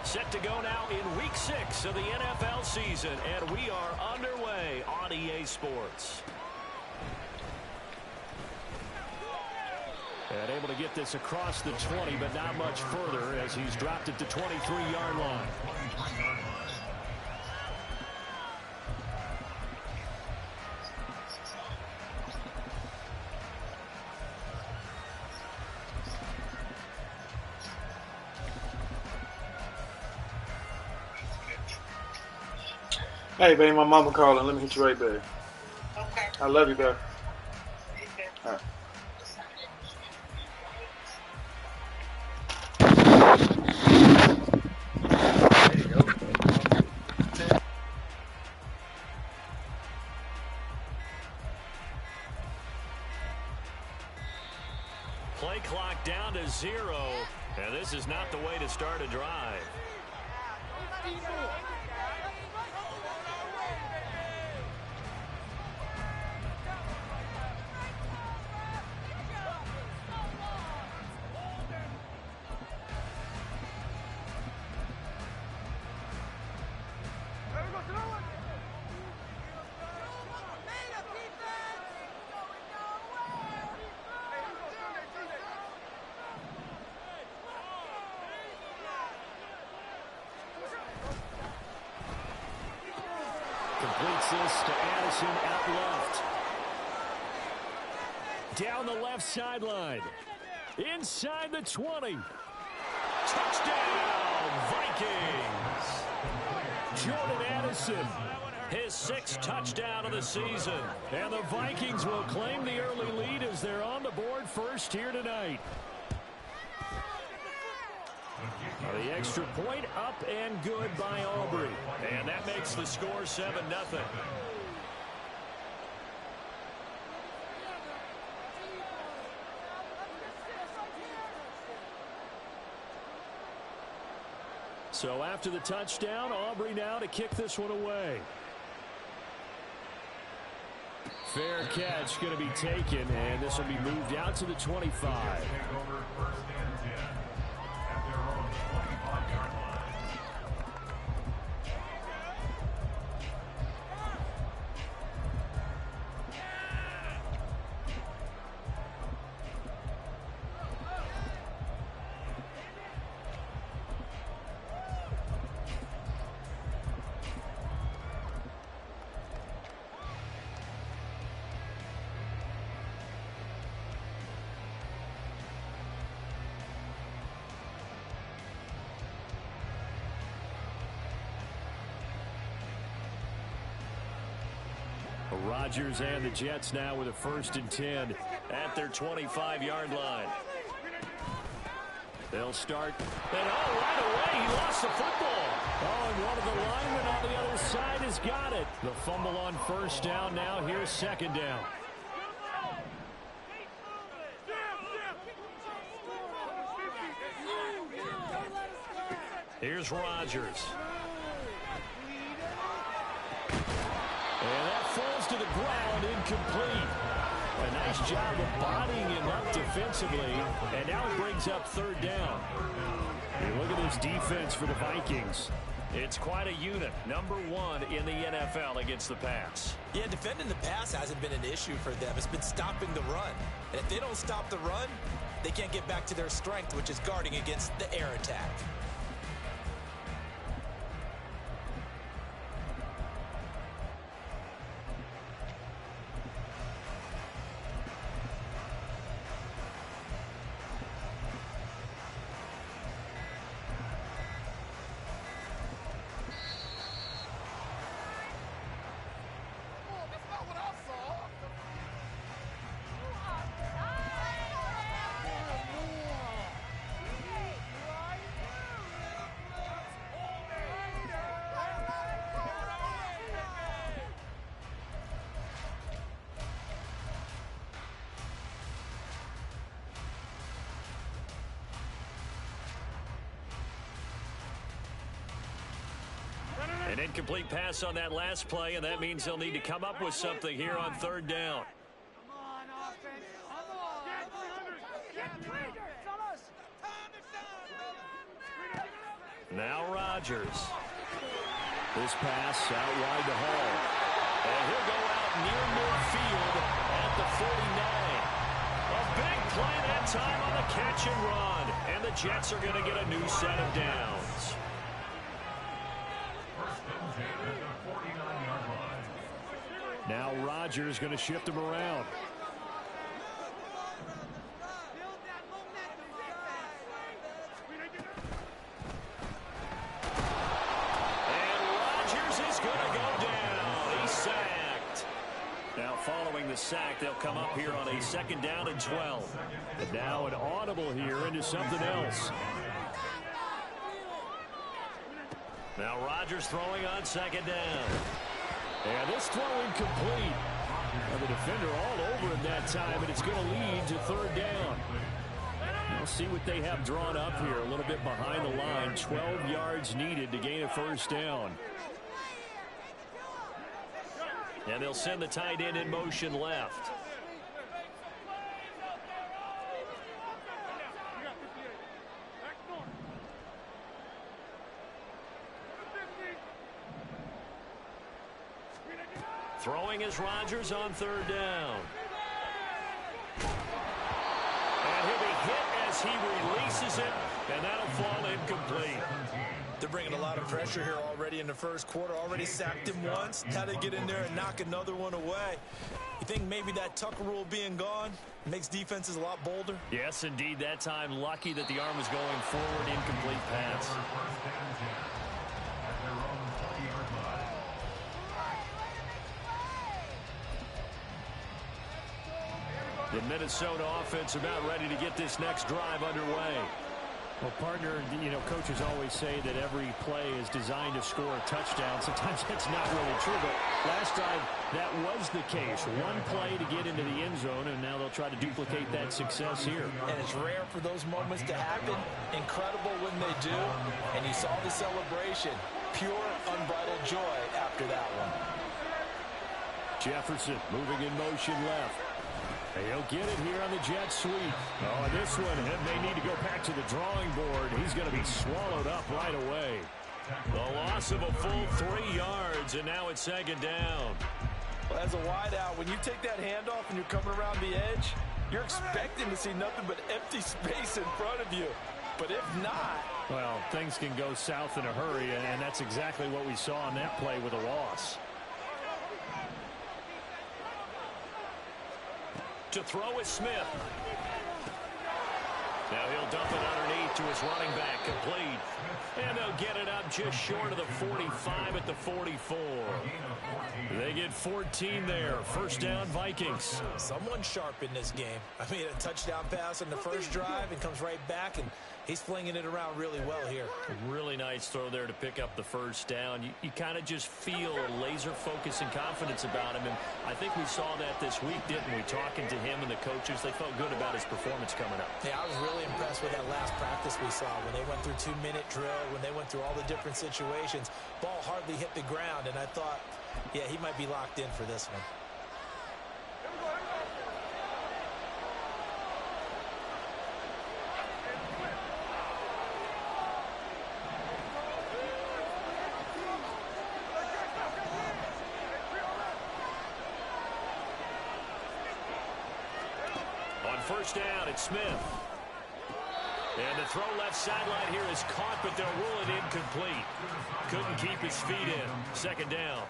Set to go now in Week 6 of the NFL season, and we are underway on EA Sports. And able to get this across the 20, but not much further as he's dropped it to 23-yard line. Hey, baby, my mama calling. Let me hit you right back. Okay. I love you, baby. All right. Play clock down to 0, and this is not the way to start a drive. Completes this to Addison out left. Down the left sideline. Inside the 20. Touchdown, Vikings. Jordan Addison, his 6th touchdown of the season. And the Vikings will claim the early lead as they're on the board first here tonight. The extra point up and good by Aubrey. And that makes the score 7-0. So after the touchdown, Aubrey now to kick this one away. Fair catch going to be taken, and this will be moved out to the 25. Rodgers and the Jets now with a 1st and 10 at their 25-yard line. They'll start. And right away, he lost the football. Oh, and one of the linemen on the other side has got it. The fumble on 1st down. Now here's 2nd down. Here's Rodgers. And that falls to the ground, incomplete. A nice job of bodying him up defensively, and now it brings up 3rd down. And look at this defense for the Vikings. It's quite a unit, number 1 in the NFL against the pass. Yeah, defending the pass hasn't been an issue for them. It's been stopping the run. And if they don't stop the run, they can't get back to their strength, which is guarding against the air attack. An incomplete pass on that last play, and that means they'll need to come up with something here on 3rd down. Now Rodgers. This pass out wide to Hall. And he'll go out near midfield at the 49. A big play that time on the catch and run. And the Jets are going to get a new set of downs. Now Rodgers going to shift him around. Following the sack, they'll come up here on a 2nd down and 12. And now an audible here into something else. Now Rodgers throwing on 2nd down. And this throw incomplete. And the defender all over him that time, and it's going to lead to 3rd down. We'll see what they have drawn up here. A little bit behind the line. 12 yards needed to gain a 1st down. And they'll send the tight end in motion left. Throwing is Rodgers on 3rd down. And he'll be hit as he releases it, and that'll fall incomplete. They're bringing a lot of pressure here already in the 1st quarter. Already sacked him once. How to get in there and knock another one away. You think maybe that Tucker rule being gone makes defenses a lot bolder? Yes, indeed. That time, lucky that the arm was going forward. Incomplete pass. The Minnesota offense about ready to get this next drive underway. Well, partner, you know, coaches always say that every play is designed to score a touchdown. Sometimes that's not really true, but last drive, that was the case. One play to get into the end zone, and now they'll try to duplicate that success here. And it's rare for those moments to happen. Incredible when they do. And you saw the celebration. Pure, unbridled joy after that one. Jefferson moving in motion left. He'll get it here on the jet sweep. Oh, this one may need to go back to the drawing board. He's going to be swallowed up right away. The loss of a full 3 yards, and now it's 2nd down. Well, as a wideout, when you take that handoff and you're coming around the edge, you're expecting to see nothing but empty space in front of you. But if not... Well, things can go south in a hurry, and that's exactly what we saw on that play with a loss. To throw is Smith. Now he'll dump it underneath to his running back, complete. And they'll get it up just short of the 45 at the 44. They get 14 there. 1st down, Vikings. Someone sharp in this game. I mean, a touchdown pass on the 1st drive and comes right back, and he's flinging it around really well here. Really nice throw there to pick up the 1st down. You kind of just feel a laser focus and confidence about him, and I think we saw that this week, didn't we? Talking to him and the coaches, they felt good about his performance coming up. Yeah, I was really impressed with that last practice we saw when they went through 2-minute drill, when they went through all the different situations. Ball hardly hit the ground, and I thought, yeah, he might be locked in for this one. On 1st down, it's Smith. And the throw left sideline here is caught, but they'll rule it incomplete. Couldn't keep his feet in. 2nd down.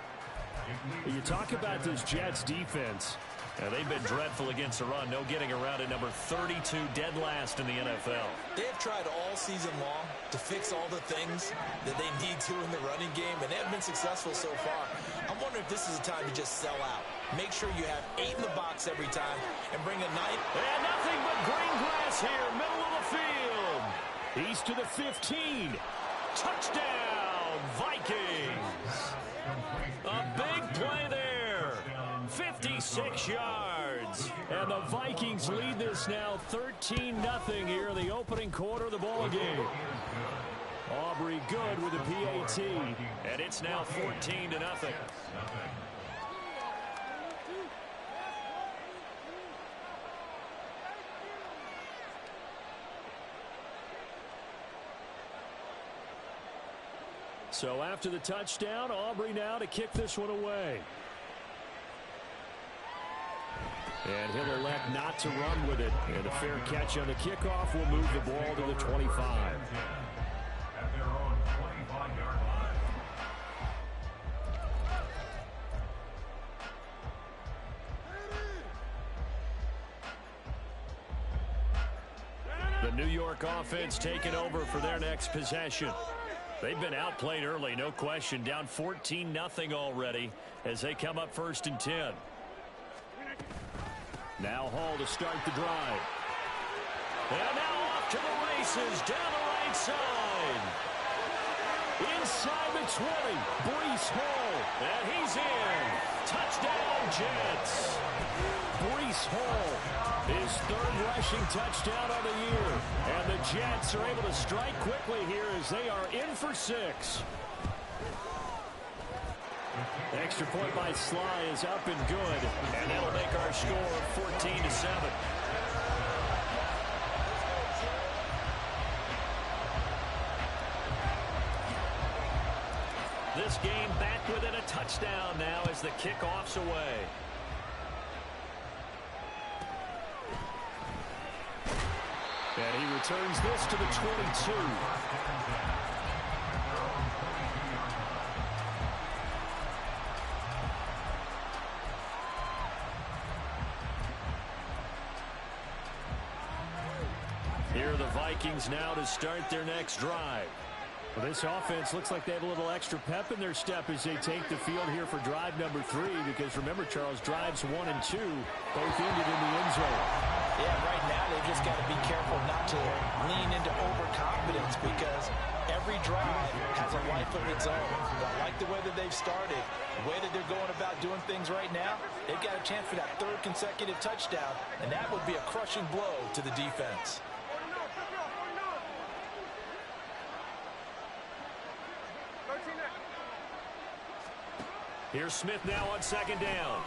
You talk about this Jets defense. Now, they've been dreadful against the run. No getting around at number 32, dead last in the NFL. They've tried all season long to fix all the things that they need to in the running game, and they've been successful so far. I'm wondering if this is a time to just sell out. Make sure you have 8 in the box every time and bring a 9. And nothing but green grass here, middle of the field. He's to the 15. Touchdown, Vikings. A big play there. 56 yards. And the Vikings lead this now 13-0 here in the opening quarter of the ball game. Aubrey good with the PAT. And it's now 14-0. So after the touchdown, Aubrey now to kick this one away. And he'll elect not to run with it. And a fair catch on the kickoff will move the ball to the 25. At their own 25-yard line. The New York offense taking over for their next possession. They've been outplayed early, no question. Down 14-0 already as they come up 1st and 10. Now Hall to start the drive. And now off to the races down the right side. Inside the 20, Breece Hall. And he's in. Touchdown, Jets. Breece Hall, his 3rd rushing touchdown of the year. And the Jets are able to strike quickly here as they are in for 6. Extra point by Sly is up and good. And that'll make our score 14-7. This game back within a touchdown now as the kickoff's away. And he returns this to the 22. Here are the Vikings now to start their next drive. Well, this offense looks like they have a little extra pep in their step as they take the field here for drive number 3, because remember, Charles, drives 1 and 2 both ended in the end zone. Yeah, right now they've just got to be careful not to lean into overconfidence, because every drive has a life of its own. I like the way that they've started, the way that they're going about doing things right now. They've got a chance for that 3rd consecutive touchdown, and that would be a crushing blow to the defense. Here's Smith now on 2nd down.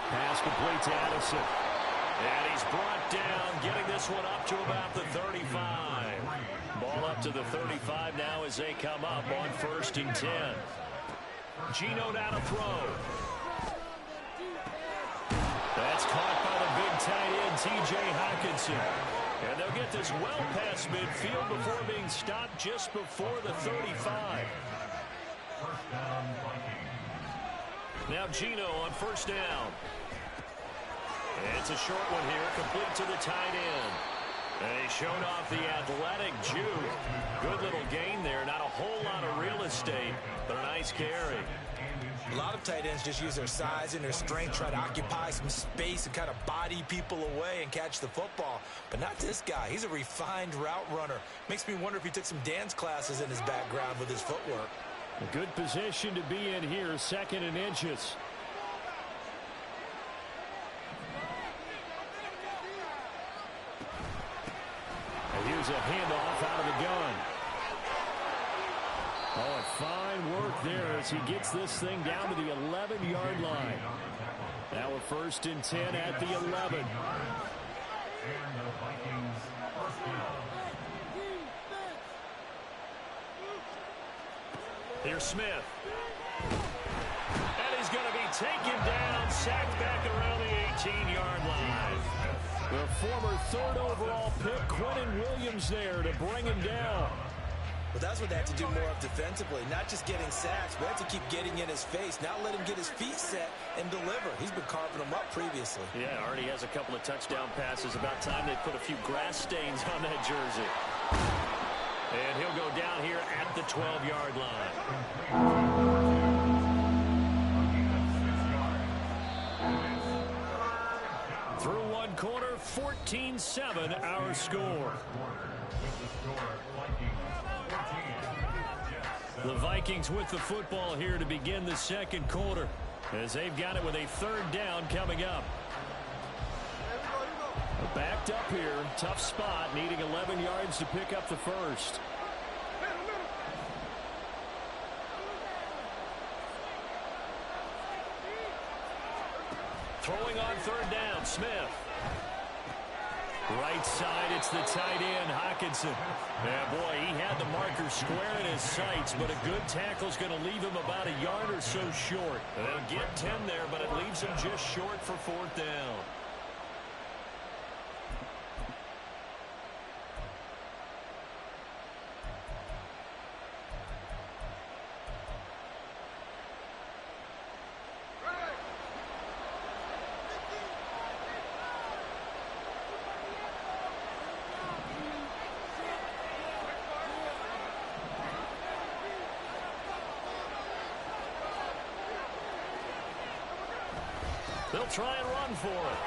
Pass complete to Addison. And he's brought down, getting this one up to about the 35. Ball up to the 35 now as they come up on 1st and 10. Geno now to throw. That's caught by the big tight end, T.J. Hockenson. And they'll get this well past midfield before being stopped just before the 35. Now Geno on 1st down. It's a short one here, complete to the tight end. And he showed off the athletic juke. Good little gain there. Not a whole lot of real estate, but a nice carry. A lot of tight ends just use their size and their strength, try to occupy some space and kind of body people away and catch the football. But not this guy. He's a refined route runner. Makes me wonder if he took some dance classes in his background with his footwork. A good position to be in here, 2nd and inches. And here's a handoff out of the gun. Oh, fine work there as he gets this thing down to the 11-yard line. Now a 1st and 10 at the 11. Here's Smith. And he's going to be taken down, sacked back around the 18-yard line. The former 3rd overall pick, Quentin Williams, there to bring him down. But that's what they have to do more of defensively, not just getting sacks, but have to keep getting in his face, not let him get his feet set and deliver. He's been carving them up previously. Yeah, already has a couple of touchdown passes. About time they put a few grass stains on that jersey. And he'll go down here at the 12-yard line. Through one quarter, 14-7 our score. The Vikings with the football here to begin the 2nd quarter, as they've got it with a 3rd down coming up. Backed up here, tough spot, needing 11 yards to pick up the 1st. Throwing on 3rd down, Smith. Right side, it's the tight end, Hockenson. Yeah, boy, he had the marker square in his sights, but a good tackle's going to leave him about a yard or so short. They'll get 10 there, but it leaves him just short for 4th down. They'll try and run for it.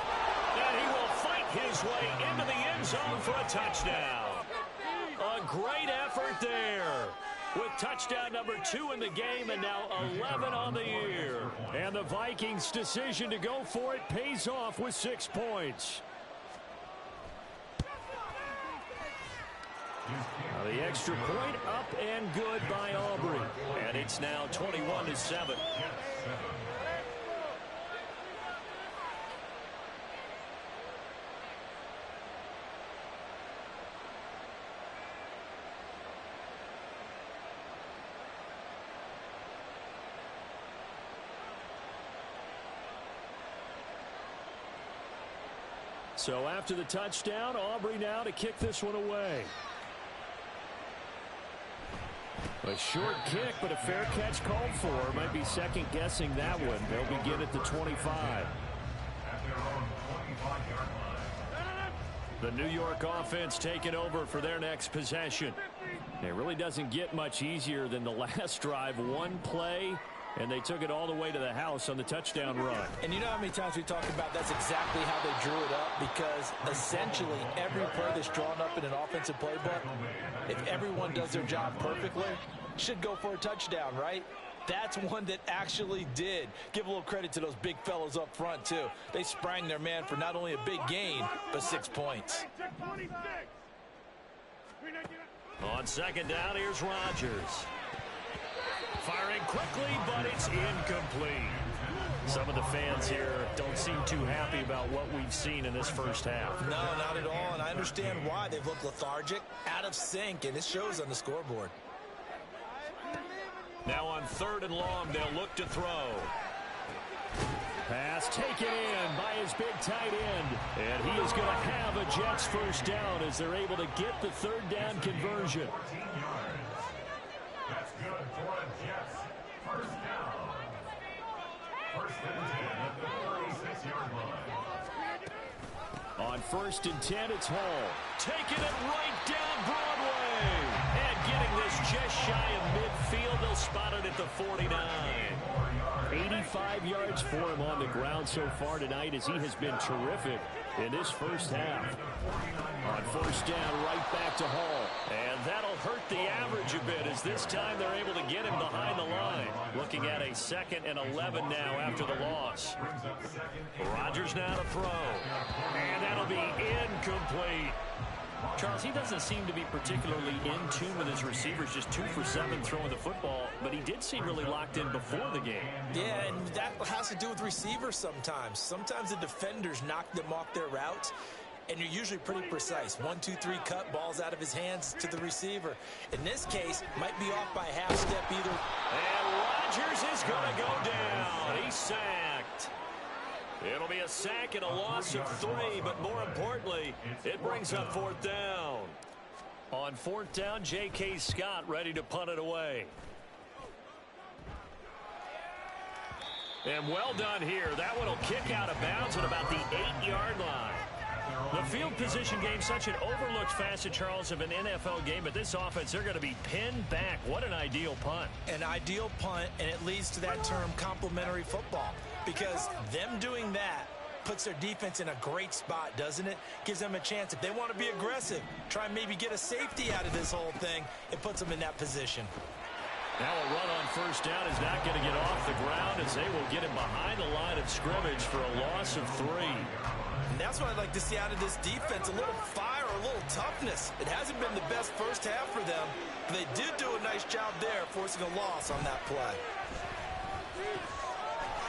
And he will fight his way into the end zone for a touchdown. A great effort there. With touchdown number 2 in the game and now 11 on the year. And the Vikings' decision to go for it pays off with 6 points. Now the extra point up and good by Aubrey. And it's now 21-7. So after the touchdown, Aubrey now to kick this one away. A short kick, but a fair catch called for. Might be second-guessing that one. They'll begin at the 25. The New York offense taking over for their next possession. It really doesn't get much easier than the last drive. One play, and they took it all the way to the house on the touchdown run. And you know how many times we talk about that's exactly how they drew it up, because essentially every play that's drawn up in an offensive playbook, if everyone does their job perfectly, should go for a touchdown, right? That's one that actually did. Give a little credit to those big fellows up front, too. They sprang their man for not only a big gain, but 6 points. On second down, here's Rodgers. Firing quickly, but it's incomplete. Some of the fans here don't seem too happy about what we've seen in this first half. No, not at all, and I understand why. They've looked lethargic, out of sync, and it shows on the scoreboard. Now on 3rd and long, they'll look to throw. Pass taken in by his big tight end. And he is going to have a Jets first down as they're able to get the 3rd down conversion. That's good for a Jets first down. 1st and 10 at the 36-yard line. On 1st and 10, it's Hall. Taking it right down Broadway. And getting this just shy of midfield. They'll spot it at the 49. 85 yards for him on the ground so far tonight as he has been terrific in this first half. On 1st down, right back to Hall. And that'll hurt the average a bit as this time they're able to get him behind the line. Looking at a 2nd and 11 now after the loss. Rodgers now to throw. And that'll be incomplete. Charles, he doesn't seem to be particularly in tune with his receivers, just 2 for 7 throwing the football, but he did seem really locked in before the game. Yeah, and that has to do with receivers sometimes. Sometimes the defenders knock them off their routes, and you're usually pretty precise. 1, 2, 3 cut, balls out of his hands to the receiver. In this case, might be off by half step either. And Rodgers is going to go down. He's sacked. It'll be a sack and a loss of 3, but more importantly, it brings up 4th down. On 4th down, J.K. Scott ready to punt it away. And well done here. That one will kick out of bounds at about the 8-yard line. The field position game, such an overlooked facet, Charles, of an NFL game, but this offense, they're going to be pinned back. What an ideal punt. An ideal punt, and it leads to that term complementary football, because them doing that puts their defense in a great spot, doesn't it? Gives them a chance. If they want to be aggressive, try and maybe get a safety out of this whole thing, it puts them in that position. Now a run on 1st down is not going to get off the ground as they will get him behind the line of scrimmage for a loss of 3. And that's what I'd like to see out of this defense, a little fire, a little toughness. It hasn't been the best first half for them, but they did do a nice job there, forcing a loss on that play.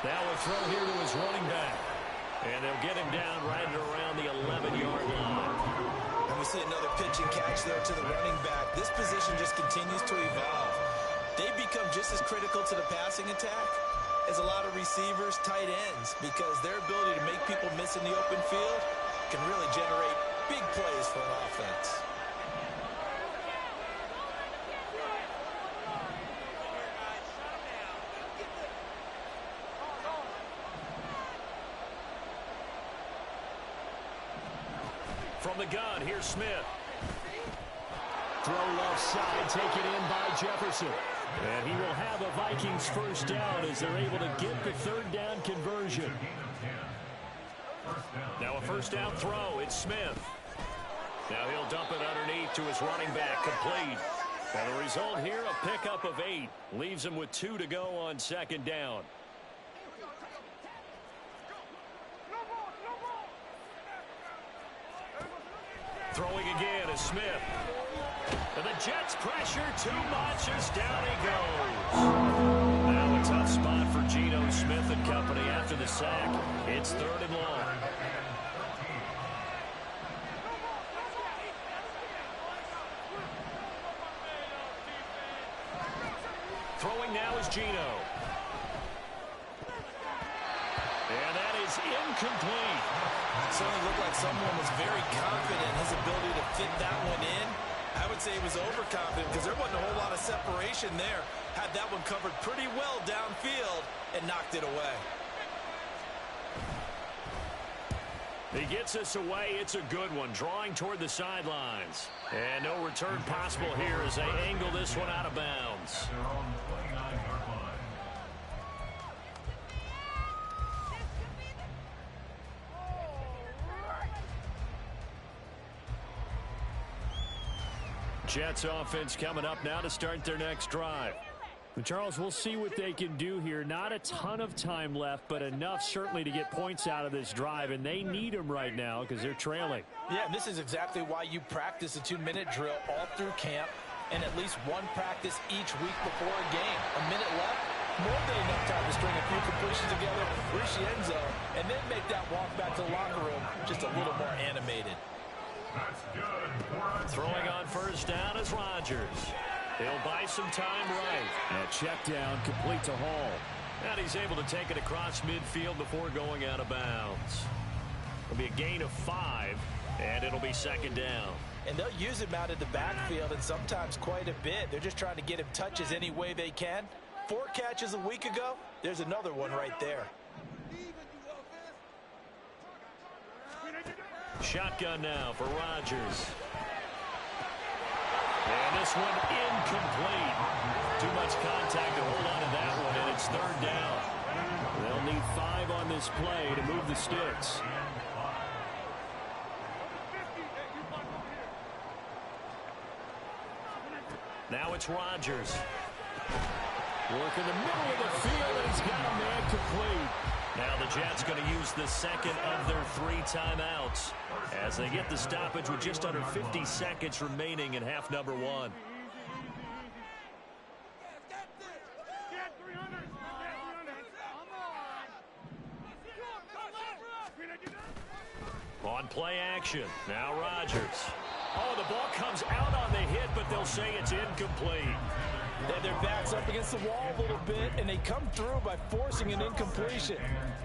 Now a throw here to his running back. And they'll get him down right at around the 11-yard line. And we see another pitch and catch there to the running back. This position just continues to evolve. They become just as critical to the passing attack as a lot of receivers, tight ends, because their ability to make people miss in the open field can really generate big plays for an offense. From the gun, here's Smith. Throw left side, taken in by Jefferson. And he will have a Vikings first down as they're able to get the third down conversion. Now a first down throw, it's Smith. Now he'll dump it underneath to his running back, complete. And the result here, a pickup of 8. Leaves him with 2 to go on second down. Throwing again is Smith. And the Jets pressure too much as down he goes. Now a tough spot for Geno Smith and company after the sack. It's 3rd and long. Throwing now is Geno. And that is incomplete. It certainly looked like someone was very confident in his ability to fit that one in. I would say he was overconfident because there wasn't a whole lot of separation there. Had that one covered pretty well downfield and knocked it away. He gets us away. It's a good one, drawing toward the sidelines. And no return possible here as they angle this one out of bounds. They're on the 29-yard line. Jets offense coming up now to start their next drive. But Charles, we'll see what they can do here. Not a ton of time left, but enough certainly to get points out of this drive, and they need them right now because they're trailing. Yeah, this is exactly why you practice a 2-minute drill all through camp and at least one practice each week before a game. A minute left, more than enough time to string a few completions together, reach the end zone, and then make that walk back to the locker room just a little more animated. That's good. Throwing on first down is Rodgers. He'll buy some time right. That check down complete to Hall. And he's able to take it across midfield before going out of bounds. It'll be a gain of 5, and it'll be second down. And they'll use him out of the backfield and sometimes quite a bit. They're just trying to get him touches any way they can. 4 catches a week ago. There's another one right there. Shotgun now for Rodgers. And this one incomplete. Too much contact to hold on to that one, and it's 3rd down. They'll need 5 on this play to move the sticks. Now it's Rodgers. Work in the middle of the field, and he's got a man complete. Now the Jets going to use the second of their 3 timeouts as they get the stoppage with just under 50 seconds remaining in half number 1. On play action, now Rodgers. Oh, the ball comes out on the hit, but they'll say it's incomplete. They have their backs up against the wall a little bit, and they come through by forcing an incompletion.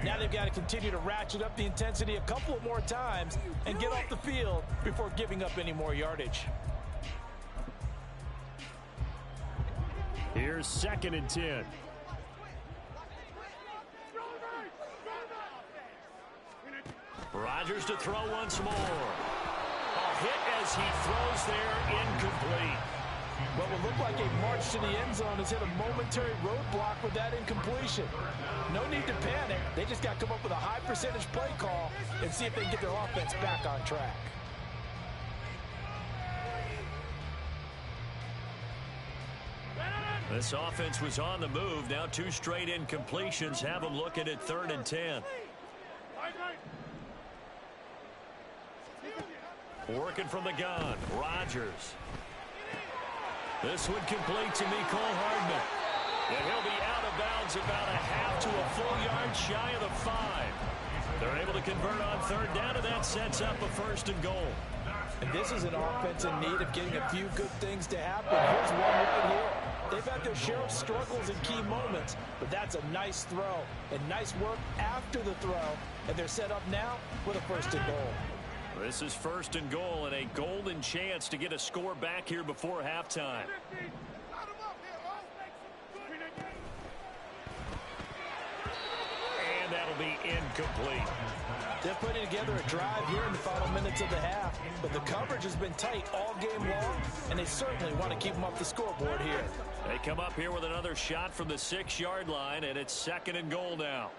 Now they've got to continue to ratchet up the intensity a couple of more times and get off the field before giving up any more yardage. Here's 2nd and 10. Rodgers to throw once more. A hit as he throws there, incomplete. What would look like a march to the end zone has hit a momentary roadblock with that incompletion. No need to panic. They just got to come up with a high percentage play call and see if they can get their offense back on track. This offense was on the move. Now 2 straight incompletions have them looking at 3rd and 10. Working from the gun, Rodgers. This one complete to Mecole Hardman. And he'll be out of bounds about a half to a full yard shy of the 5. They're able to convert on third down, and that sets up a 1st and goal. And this is an offense in need of getting a few good things to happen. Here's one right here. They've had their share of struggles in key moments, but that's a nice throw and nice work after the throw. And they're set up now with a 1st and goal. This is 1st and goal and a golden chance to get a score back here before halftime. And that'll be incomplete. They're putting together a drive here in the final minutes of the half, but the coverage has been tight all game long, and they certainly want to keep them off the scoreboard here. They come up here with another shot from the 6-yard line, and it's 2nd and goal now.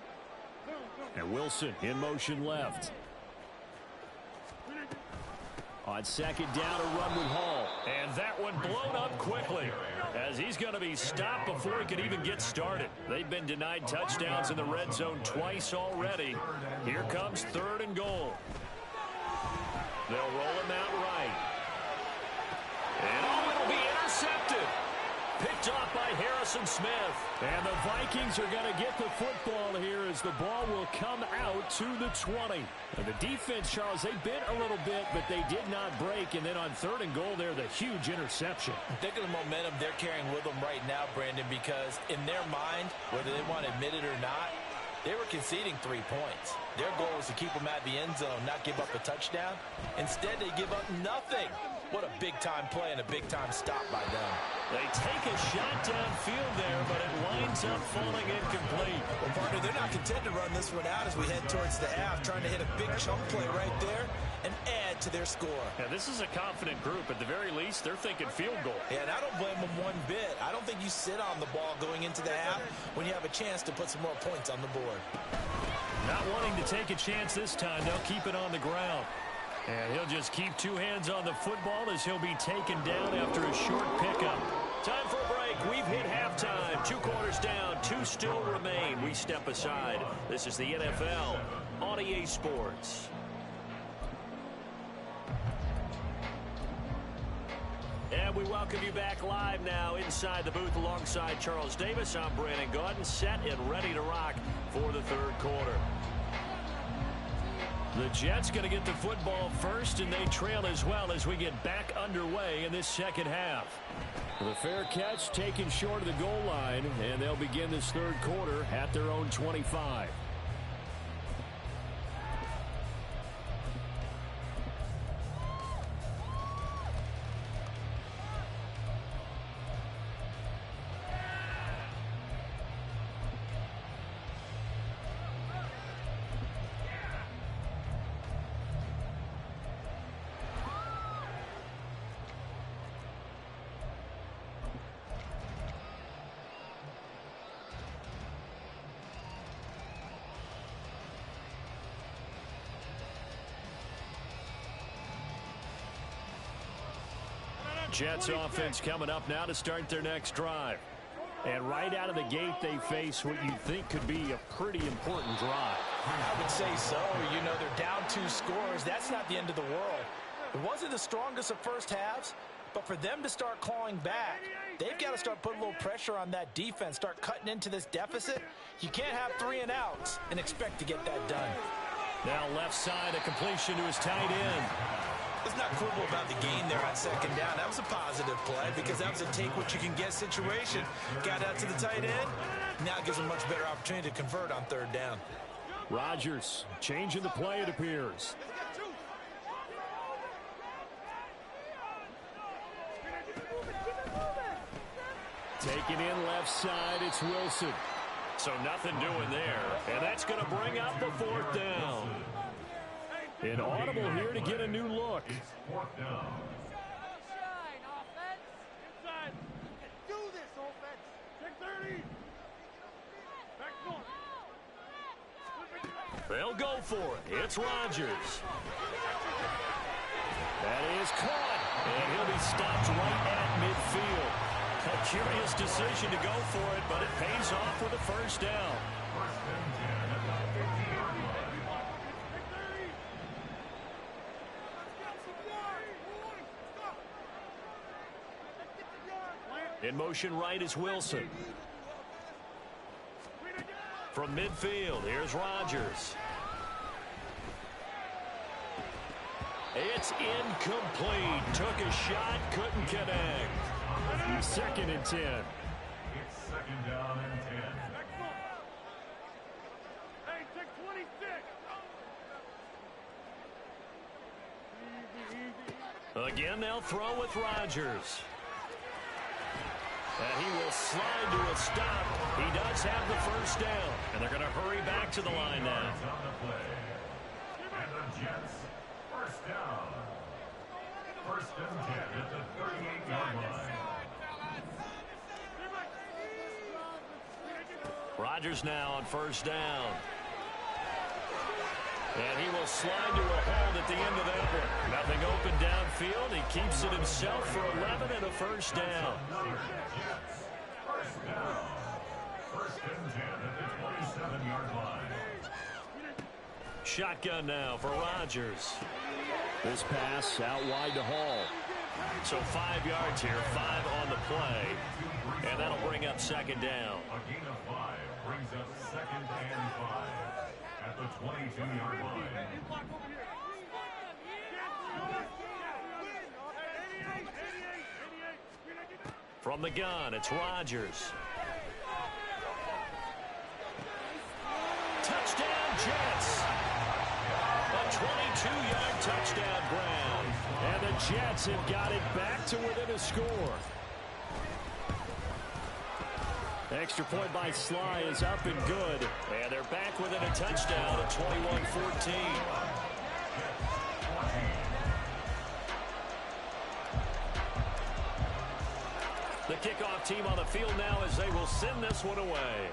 And Wilson in motion left. On 2nd down, a run with Hall. And that one blown up quickly as he's going to be stopped before he can even get started. They've been denied touchdowns in the red zone twice already. Here comes 3rd and goal. They'll roll him out right. And it'll be intercepted. Picked off by Harrison Smith. And the Vikings are going to get the football here as the ball will come out to the 20. And the defense, Charles, they bent a little bit, but they did not break. And then on 3rd and goal there, the huge interception. Think of the momentum they're carrying with them right now, Brandon, because in their mind, whether they want to admit it or not, they were conceding 3 points. Their goal was to keep them at the end zone, not give up a touchdown. Instead, they give up nothing. What a big-time play and a big-time stop by them. They take a shot downfield there, but it winds up falling incomplete. Well, partner, they're not content to run this one out as we head towards the half, trying to hit a big chunk play right there and add to their score. Now, this is a confident group. At the very least, they're thinking field goal. Yeah, and I don't blame them one bit. I don't think you sit on the ball going into the half when you have a chance to put some more points on the board. Not wanting to take a chance this time, they'll keep it on the ground. And he'll just keep 2 hands on the football as he'll be taken down after a short pickup. Time for a break. We've hit halftime. 2 quarters down. 2 still remain. We step aside. This is the NFL on EA Sports. And we welcome you back live now inside the booth alongside Charles Davis. I'm Brandon Gaudin, set and ready to rock for the 3rd quarter. The Jets going to get the football first, and they trail as well as we get back underway in this 2nd half. The fair catch taken short of the goal line, and they'll begin this 3rd quarter at their own 25. Jets offense coming up now to start their next drive. And right out of the gate, they face what you think could be a pretty important drive. I would say so. You know, they're down 2 scores. That's not the end of the world. It wasn't the strongest of first halves, but for them to start clawing back, they've got to start putting a little pressure on that defense, start cutting into this deficit. You can't have 3 and outs and expect to get that done. Now left side, a completion to his tight end. Let's not quibble about the gain there on 2nd down. That was a positive play because that was a take-what-you-can-get situation. Got out to the tight end. Now gives them a much better opportunity to convert on 3rd down. Rodgers changing the play, it appears. Taking in left side, it's Wilson. So nothing doing there. And that's going to bring up the 4th down. An audible here to get a new look. They'll go for it. It's Rodgers. That is caught. And he'll be stopped right at midfield. A curious decision to go for it, but it pays off with a 1st down. In motion right is Wilson. From midfield, here's Rodgers. It's incomplete. Took a shot, couldn't connect. 2nd and 10. It's 2nd down and 10. Hey, take 26. Again, they'll throw with Rodgers. And he will slide to a stop. He does have the first down. And they're going to hurry back to the line now. On the play. And the Jets, first down. 1st and 10 at the 38-yard line. Rodgers now on first down. And he will slide to a hold at the end of that one. Nothing open downfield. He keeps it himself for 11 and a first down. Jets, first down. 1st and 10 at the 27-yard line. Shotgun now for Rodgers. This pass out wide to Hall. So 5 yards here, 5 on the play. And that'll bring up 2nd down. A gain of 5 brings up 2nd and 5 at the 22-yard line. From the gun, it's Rodgers. Touchdown, Jets. A 22-yard touchdown ground. And the Jets have got it back to within a score. Extra point by Sly is up and good. And they're back within a touchdown at 21-14. The kickoff team on the field now as they will send this one away.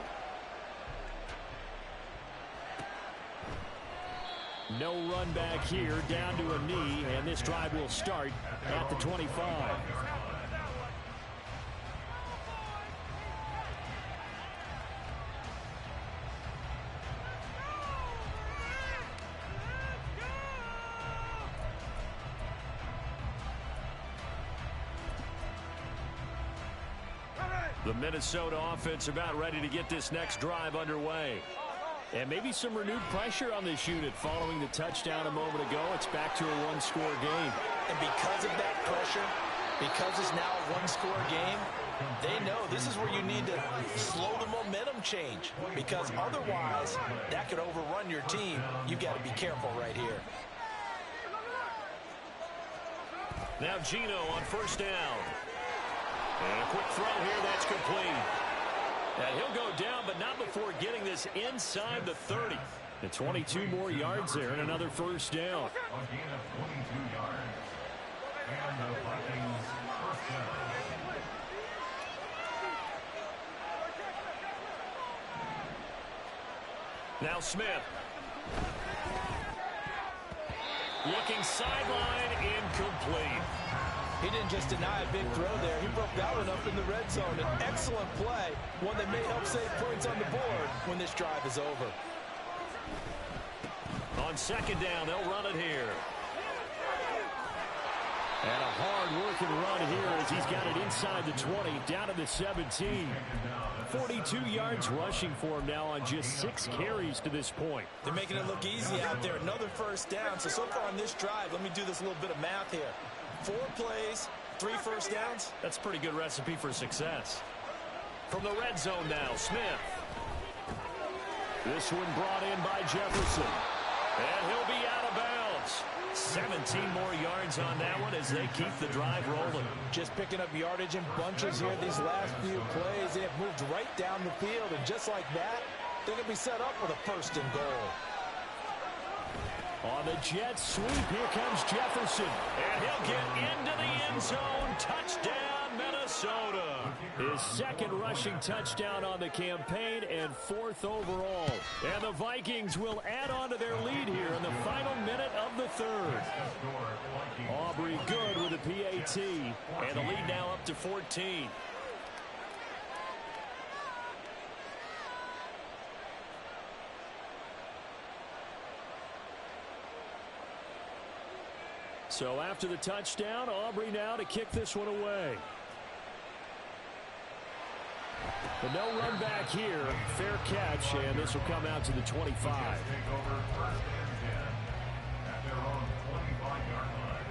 No run back here, down to a knee, and this drive will start at the 25. The Minnesota offense about ready to get this next drive underway. And maybe some renewed pressure on this unit following the touchdown a moment ago. It's back to a one-score game. And because of that pressure, because it's now a one-score game, they know this is where you need to slow the momentum change. Because otherwise, that could overrun your team. You've got to be careful right here. Now Geno on first down. And a quick throw here, that's complete. And he'll go down, but not before getting this inside the 30. And 22 more yards there and another first down. A gain of 22 yards. And the Vikings first down. Now Smith. Looking sideline, incomplete. He didn't just deny a big throw there. He broke that one up in the red zone. An excellent play, one that may help save points on the board when this drive is over. On second down, they'll run it here. And a hard-working run here as he's got it inside the 20, down to the 17. 42 yards rushing for him now on just 6 carries to this point. They're making it look easy out there. Another first down. So far on this drive, let me do this little bit of math here. 4 plays, 3 first downs. That's a pretty good recipe for success. From the red zone now, Smith. This one brought in by Jefferson. And he'll be out of bounds. 17 more yards on that one as they keep the drive rolling. Just picking up yardage in bunches here these last few plays. They have moved right down the field, and just like that, they're going to be set up with a first and goal. On the jet sweep, here comes Jefferson. And he'll get into the end zone. Touchdown, Minnesota. His second rushing touchdown on the campaign and 4th overall. And the Vikings will add on to their lead here in the final minute of the 3rd. Aubrey good with a PAT. And the lead now up to 14. So after the touchdown, Aubrey now to kick this one away. But no run back here. Fair catch, and this will come out to the 25. Take over 1st and 10 at their own 25-yard line.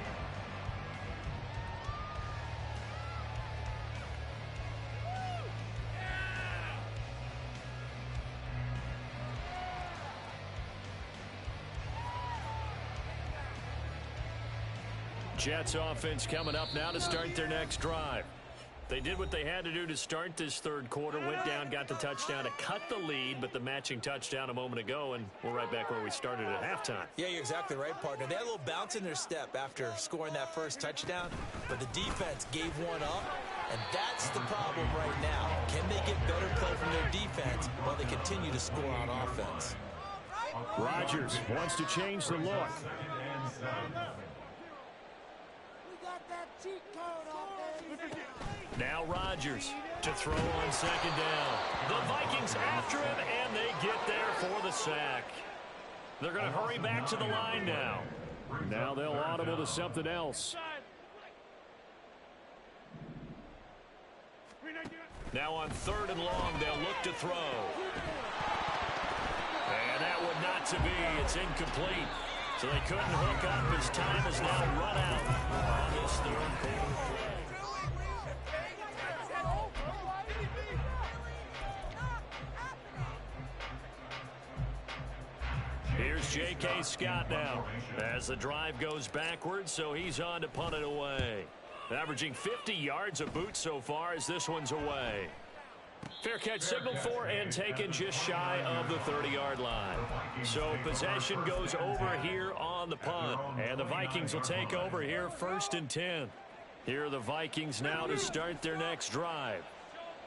Jets offense coming up now to start their next drive. They did what they had to do to start this third quarter, went down, got the touchdown to cut the lead, but the matching touchdown a moment ago, and we're right back where we started at halftime. Yeah, you're exactly right, partner. They had a little bounce in their step after scoring that first touchdown, but the defense gave one up, and that's the problem right now. Can they get better play from their defense while they continue to score on offense? Rodgers wants to change the look. Now Rodgers to throw on second down. The Vikings after him, and they get there for the sack. They're going to hurry back to the line now. Now they'll audible to something else. Now on 3rd and long, they'll look to throw. And that would not to be. It's incomplete. So they couldn't hook up as time has now run out on this third quarter. Here's J.K. Scott now as the drive goes backwards, so he's on to punt it away. Averaging 50 yards a boot so far as this one's away. Fair catch signaled for and taken just shy of the 30-yard line. So possession goes over here on the punt, and the Vikings will take over here 1st and 10. Here are the Vikings now to start their next drive.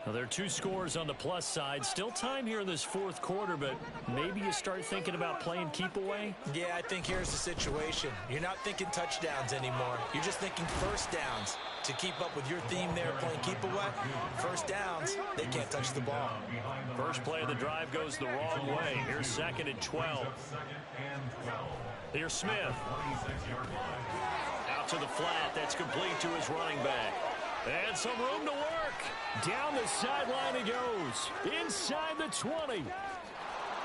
Now, there are 2 scores on the plus side. Still time here in this 4th quarter, but maybe you start thinking about playing keep away? Yeah, I think here's the situation. You're not thinking touchdowns anymore. You're just thinking first downs. To keep up with your theme there, playing keep away, first downs, they can't touch the ball. First play of the drive goes the wrong way. Here's 2nd and 12. Here's Smith. Out to the flat. That's complete to his running back. And some room to work. Down the sideline he goes. Inside the 20.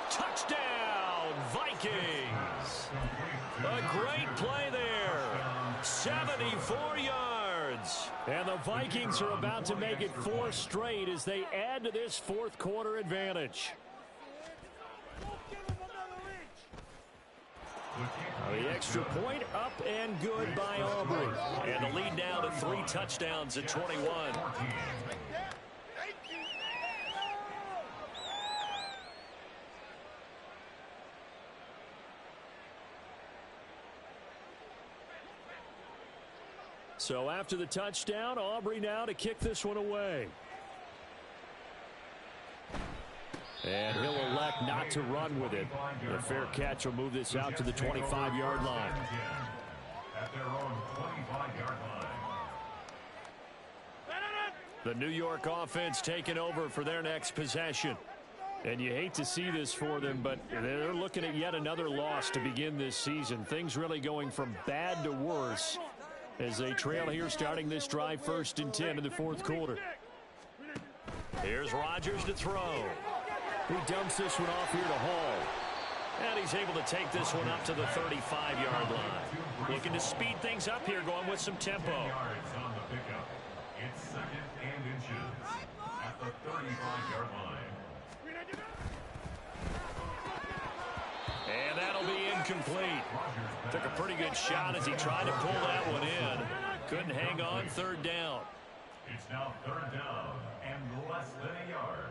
Touchdown, Vikings. A great play there. 74 yards. And the Vikings are about to make it 4 straight as they add to this 4th quarter advantage. The extra point up and good by Aubrey. And the lead now to 3 touchdowns at 21. So after the touchdown, Aubrey now to kick this one away. And he'll elect not to run with it. The fair catch will move this out to the 25-yard line. At their own 25-yard line. The New York offense taking over for their next possession. And you hate to see this for them, but they're looking at yet another loss to begin this season. Things really going from bad to worse as they trail here starting this drive 1st and 10 in the 4th quarter. Here's Rodgers to throw. He dumps this one off here to Hall. And he's able to take this one up to the 35-yard line. Looking to speed things up here, going with some tempo. 10 yards on the pickup. It's 2nd and inches at the 35-yard line. And that'll be incomplete. Took a pretty good shot as he tried to pull that one in. Couldn't hang on 3rd down. It's now 3rd down and less than a yard.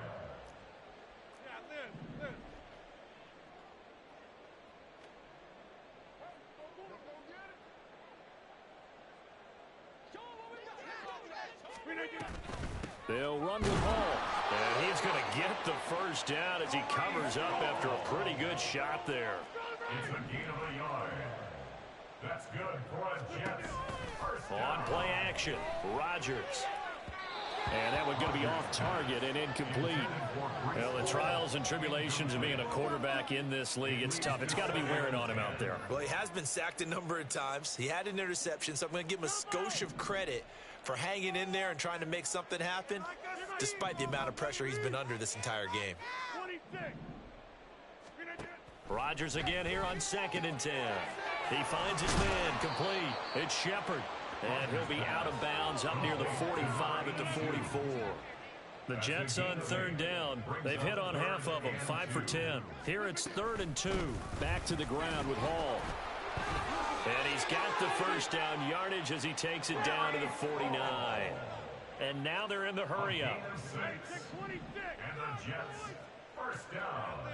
They'll run with Hall. And he's going to get the first down as he covers up after a pretty good shot there. It's a gain of a yard. That's good for a Jets. First down. On play action, Rodgers. And that one going to be off target and incomplete. Well, the trials and tribulations of being a quarterback in this league, it's tough. It's got to be wearing on him out there. Well, he has been sacked a number of times. He had an interception, so I'm going to give him a skosh of credit for hanging in there and trying to make something happen, despite the amount of pressure he's been under this entire game. 26. Rodgers again here on 2nd and 10. He finds his man complete. It's Shepard. And he'll be out of bounds up near the 45 at the 44. The Jets on 3rd down. They've hit on half of them, 5 for 10. Here it's 3rd and 2. Back to the ground with Hall. And he's got the first down yardage as he takes it down to the 49. And now they're in the hurry-up. And the Jets, first down.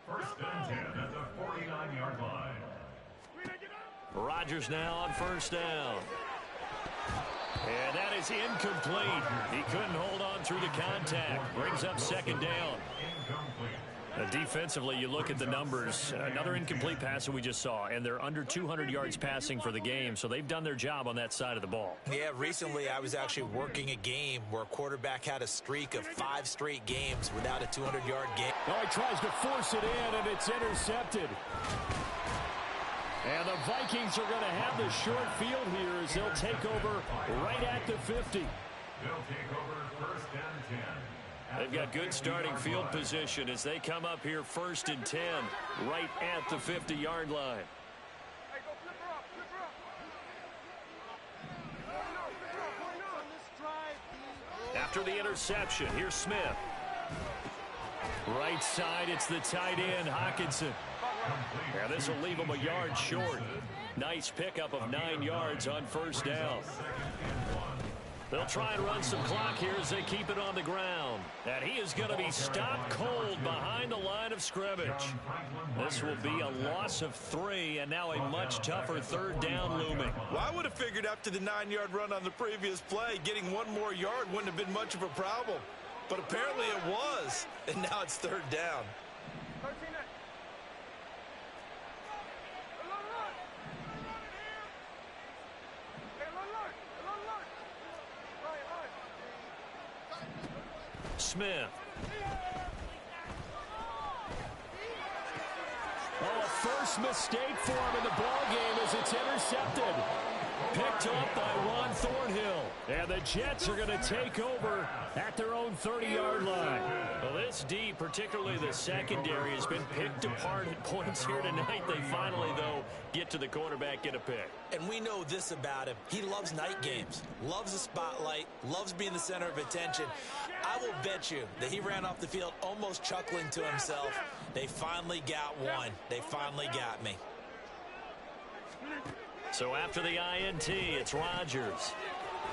1st and 10 at the 49-yard line. Rodgers now on 1st down. And that is incomplete. He couldn't hold on through the contact. Brings up 2nd down. Defensively, you look at the numbers. Another incomplete pass that we just saw, and they're under 200 yards passing for the game, so they've done their job on that side of the ball. Yeah, recently I was actually working a game where a quarterback had a streak of 5 straight games without a 200-yard game. Oh, he tries to force it in, and it's intercepted. And the Vikings are going to have the short field here as they'll take over right at the 50. They'll take over 1st and 10. They've got good starting field position as they come up here 1st and 10 right at the 50-yard line. After the interception, here's Smith. Right side, it's the tight end, Hockenson. Yeah, this will leave him a yard short. Nice pickup of 9 yards on 1st down. They'll try and run some clock here as they keep it on the ground. And he is going to be stopped cold behind the line of scrimmage. This will be a loss of 3, and now a much tougher 3rd down looming. Well, I would have figured after the 9-yard run on the previous play, getting 1 more yard wouldn't have been much of a problem. But apparently it was, and now it's 3rd down. Smith. Oh, a first mistake for him in the ballgame as it's intercepted. Picked up by Ron Thornhill. And the Jets are going to take over at their own 30-yard line. Well, this D, particularly the secondary, has been picked apart at points here tonight. They finally, though, get to the quarterback, get a pick. And we know this about him. He loves night games, loves the spotlight, loves being the center of attention. I will bet you that he ran off the field almost chuckling to himself. They finally got one. They finally got me. So after the INT, it's Rodgers.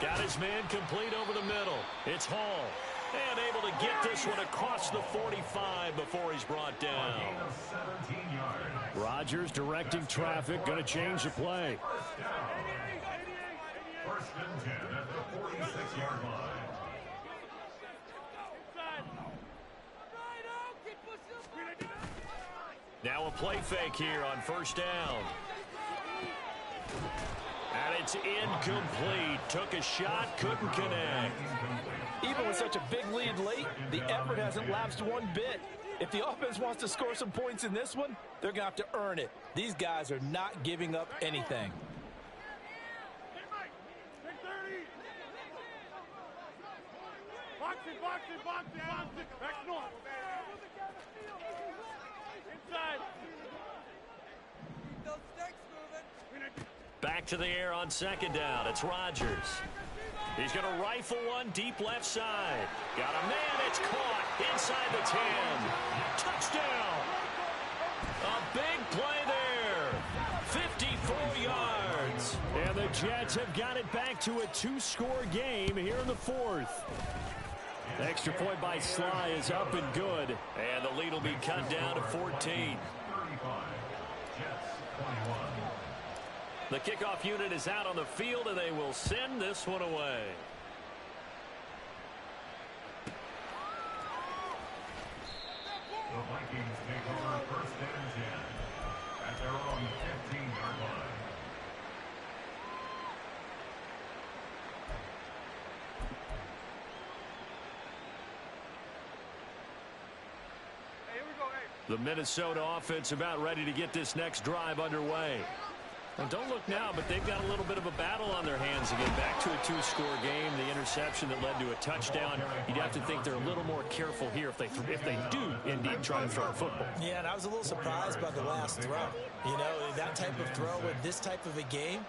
Got his man complete over the middle. It's Hall. And able to get this one across the 45 before he's brought down. Rodgers directing traffic, going to change the play. 1st and 10 at the 46-yard line. Now a play fake here on 1st down. And it's incomplete. Took a shot, couldn't connect. Even with such a big lead late, the effort hasn't lapsed one bit. If the offense wants to score some points in this one, they're going to have to earn it. These guys are not giving up anything. Boxing. Back north. Inside. Back to the air on 2nd down. It's Rodgers. He's going to rifle one deep left side. Got a man. It's caught inside the 10. Touchdown. A big play there. 54 yards. And the Jets have got it back to a 2-score game here in the 4th. Extra point by Sly is up and good. And the lead will be cut down to 14. The kickoff unit is out on the field, and they will send this one away. The Vikings take over 1st and 10 at their own 15-yard line. The Minnesota offense about ready to get this next drive underway. And don't look now, but they've got a little bit of a battle on their hands again. Back to a two-score game. The interception that led to a touchdown. You'd have to think they're a little more careful here if they do indeed try to throw a football. Yeah, and I was a little surprised by the last throw. You know, that type of throw with this type of a game,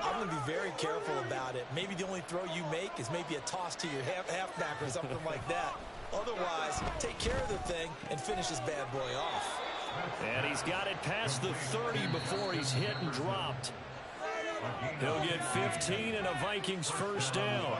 I'm going to be very careful about it. Maybe the only throw you make is maybe a toss to your halfback or something like that. Otherwise, take care of the thing and finish this bad boy off. And he's got it past the 30 before he's hit and dropped. He'll get 15 and a Vikings first down.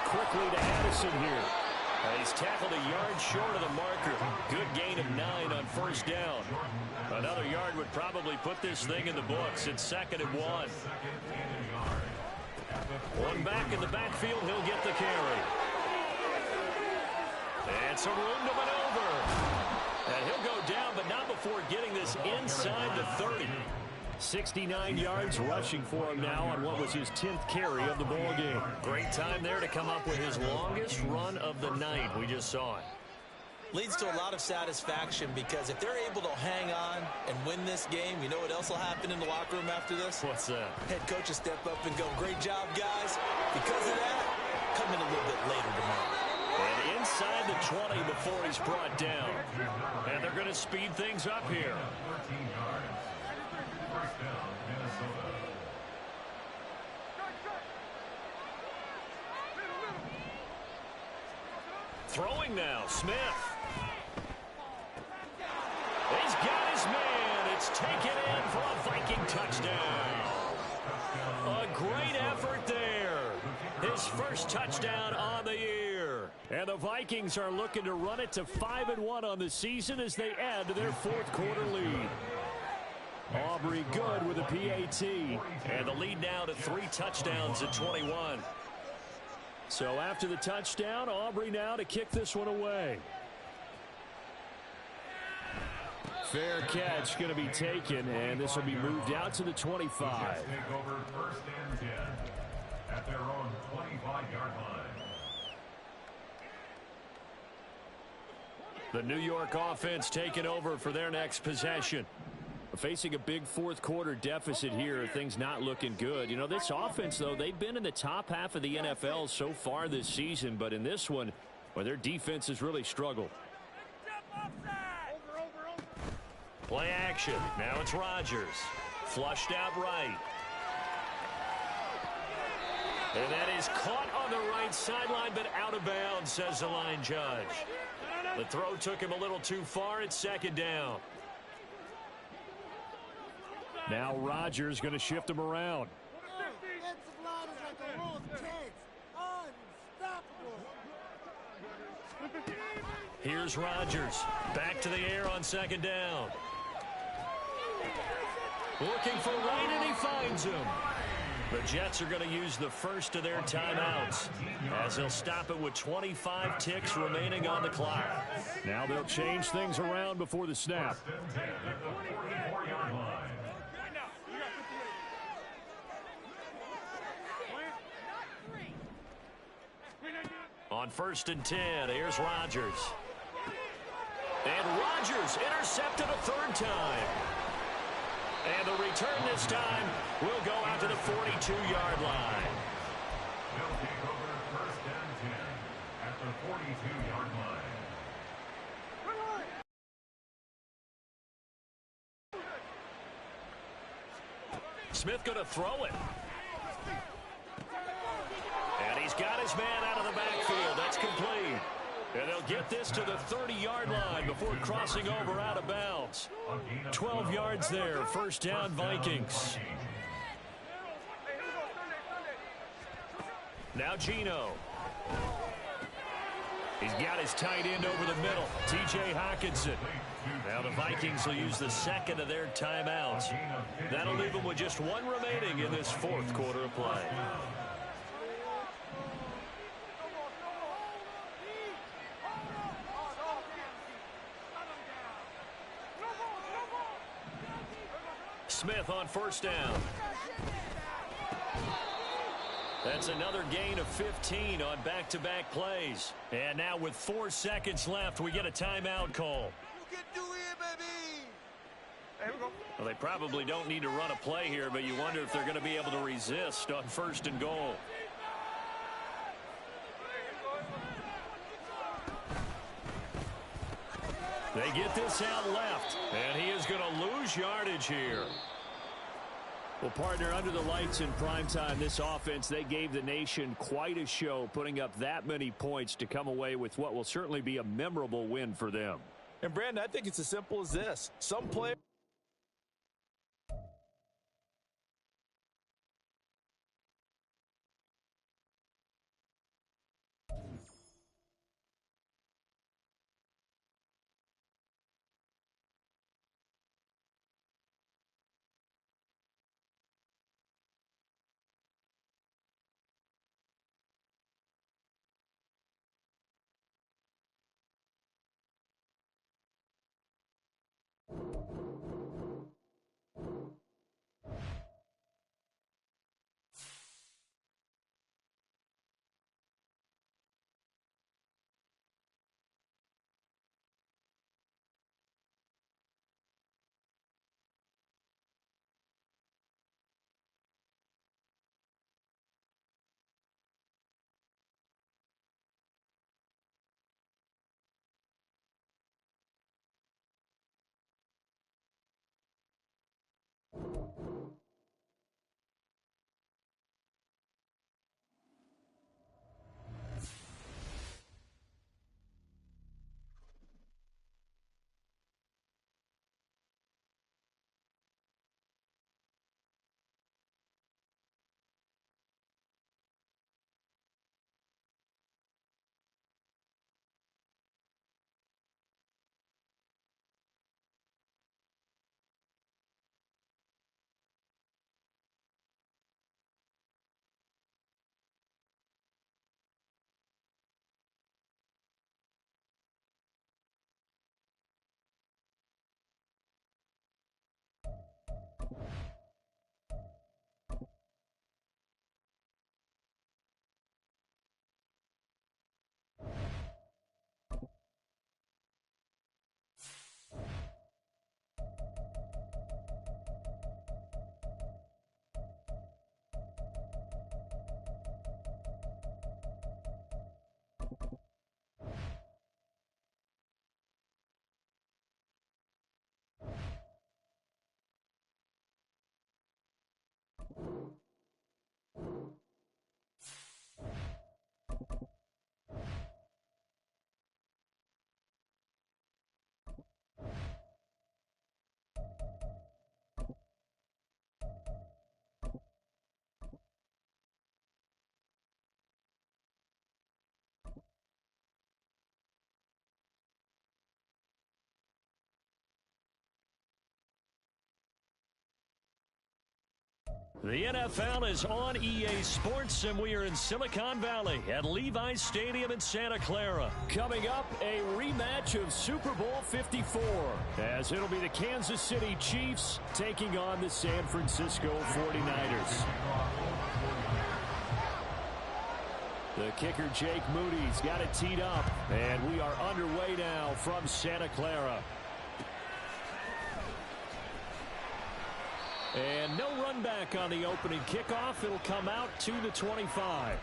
Quickly to Addison here. He's tackled a yard short of the marker. Good gain of 9 on first down. Another yard would probably put this thing in the books. It's 2nd and 1. One back in the backfield. He'll get the carry. And some room to maneuver. And he'll go down, but not before getting this inside the 30. 69 yards rushing for him now on what was his 10th carry of the ball game. Great time there to come up with his longest run of the night. We just saw it. Leads to a lot of satisfaction because if they're able to hang on and win this game, you know what else will happen in the locker room after this? What's that? Head coach will step up and go, great job, guys. Because of that, come in a little bit later tomorrow. And inside the 20 before he's brought down. And they're going to speed things up here. 13 yards. First down, Minnesota. Throwing now, Smith. He's got his man. It's taken in for a Viking touchdown. A great effort there. His first touchdown on the year. And the Vikings are looking to run it to 5-1 on the season as they add to their 4th quarter lead. Aubrey good with a PAT. And the lead now to 3 touchdowns at 21. So after the touchdown, Aubrey now to kick this one away. Fair catch going to be taken, and this will be moved out to the 25. Take over 1st and 10 at their own 25-yard line. The New York offense taking over for their next possession. Facing a big 4th quarter deficit here, things not looking good. You know, this offense, though, they've been in the top half of the NFL so far this season, but in this one, well, their defense has really struggled. Play action. Now it's Rodgers. Flushed out right. And that is caught on the right sideline, but out of bounds, says the line judge. The throw took him a little too far. It's 2nd down. Now Rodgers going to shift him around. Here's Rodgers. Back to the air on 2nd down. Looking for right, and he finds him. The Jets are going to use the first of their timeouts as they'll stop it with 25 ticks remaining on the clock. Now they'll change things around before the snap. On 1st and 10, here's Rodgers. And Rodgers intercepted a 3rd time. And the return this time will go out to the 42-yard line. They'll take over 1st and 10 at the 42-yard line. Smith going to throw it. And he's got his man out of the backfield. That's complete. And they'll get this to the 30-yard line before crossing over out of bounds. 12 yards there. 1st down, Vikings. Now Geno. He's got his tight end over the middle, T.J. Hockenson. Now the Vikings will use the 2nd of their timeouts. That'll leave them with just 1 remaining in this 4th quarter of play. Smith on first down. That's another gain of 15 on back-to-back plays. And now with 4 seconds left, we get a timeout call. You can do it, baby. There we go. Well, they probably don't need to run a play here, but you wonder if they're going to be able to resist on first and goal. They get this out left, and he is going to lose yardage here. Well, partner, under the lights in primetime, this offense, they gave the nation quite a show, putting up that many points to come away with what will certainly be a memorable win for them. And, Brandon, I think it's as simple as this. Some players... The NFL is on EA Sports, and we are in Silicon Valley at Levi's Stadium in Santa Clara. Coming up, a rematch of Super Bowl 54, as it'll be the Kansas City Chiefs taking on the San Francisco 49ers. The kicker, Jake Moody's got it teed up, and we are underway now from Santa Clara. And no run back on the opening kickoff. It'll come out to the 25.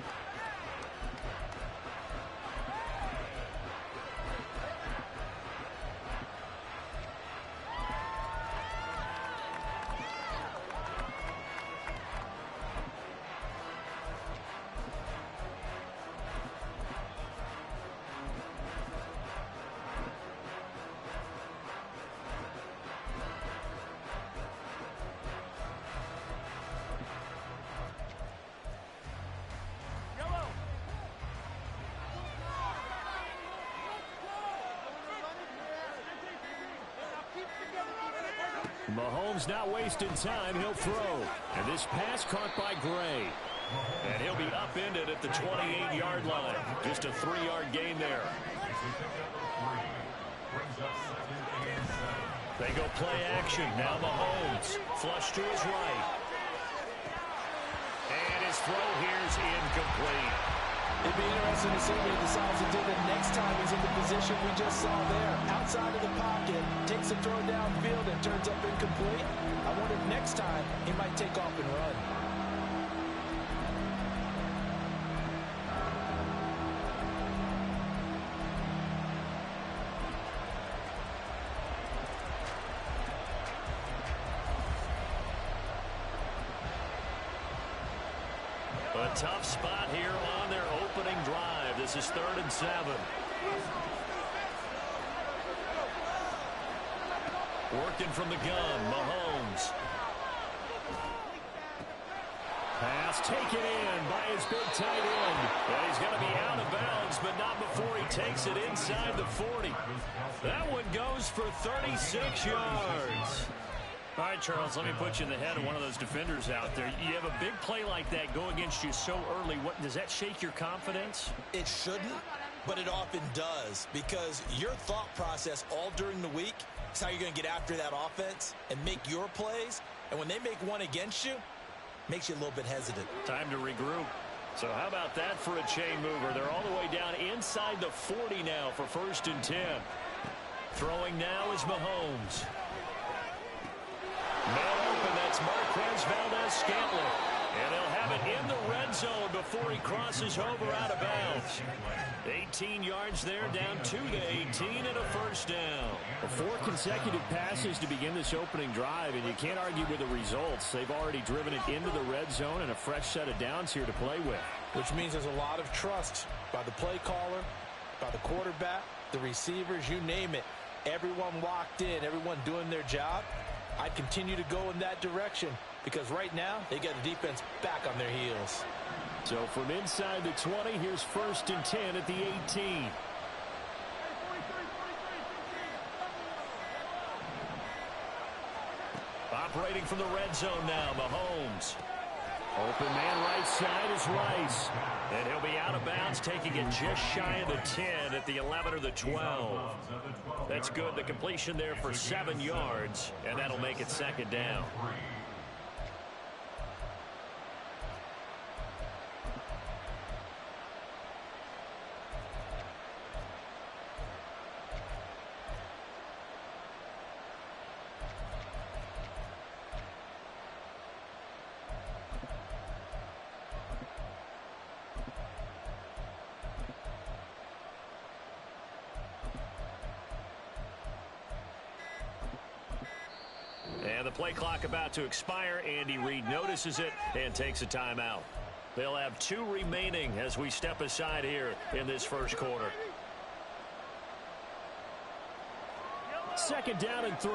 Mahomes not wasting time. He'll throw. And this pass caught by Gray. And he'll be upended at the 28-yard line. Just a 3-yard gain there. Brings up 2nd and 7. They go play action. Now Mahomes. Flush to his right. And his throw here's incomplete. It'd be interesting to see what he decides to do the next time he's in the position we just saw there. Outside of the pocket, takes a throw downfield and turns up incomplete. I wonder if next time he might take off and run. A tough spot here on their opening drive. This is 3rd and 7. Working from the gun, Mahomes. Pass taken in by his big tight end. And he's going to be out of bounds, but not before he takes it inside the 40. That one goes for 36 yards. All right, Charles, let me put you in the head of one of those defenders out there. You have a big play like that go against you so early. What does that shake your confidence? It shouldn't, but it often does, because your thought process all during the week is how you're going to get after that offense and make your plays. And when they make one against you, makes you a little bit hesitant. Time to regroup. So how about that for a chain mover? They're all the way down inside the 40 now for 1st and 10. Throwing now is Mahomes. Man open, that's Marquez Valdes-Scantling. And he'll have it in the red zone before he crosses over out of bounds. 18 yards there, down to the 18 and a 1st down. 4 consecutive passes to begin this opening drive, and you can't argue with the results. They've already driven it into the red zone and a fresh set of downs here to play with. Which means there's a lot of trust by the play caller, by the quarterback, the receivers, you name it. Everyone locked in, everyone doing their job. I'd continue to go in that direction because right now they got the defense back on their heels. So from inside the 20, here's 1st and 10 at the 18. Operating from the red zone now, Mahomes. Open man right side is Rice. And he'll be out of bounds, taking it just shy of the 10 at the 11 or the 12. That's good. The completion there for 7 yards, and that'll make it 2nd down. And the play clock about to expire. Andy Reid notices it and takes a timeout. They'll have 2 remaining as we step aside here in this 1st quarter. 2nd down and 3.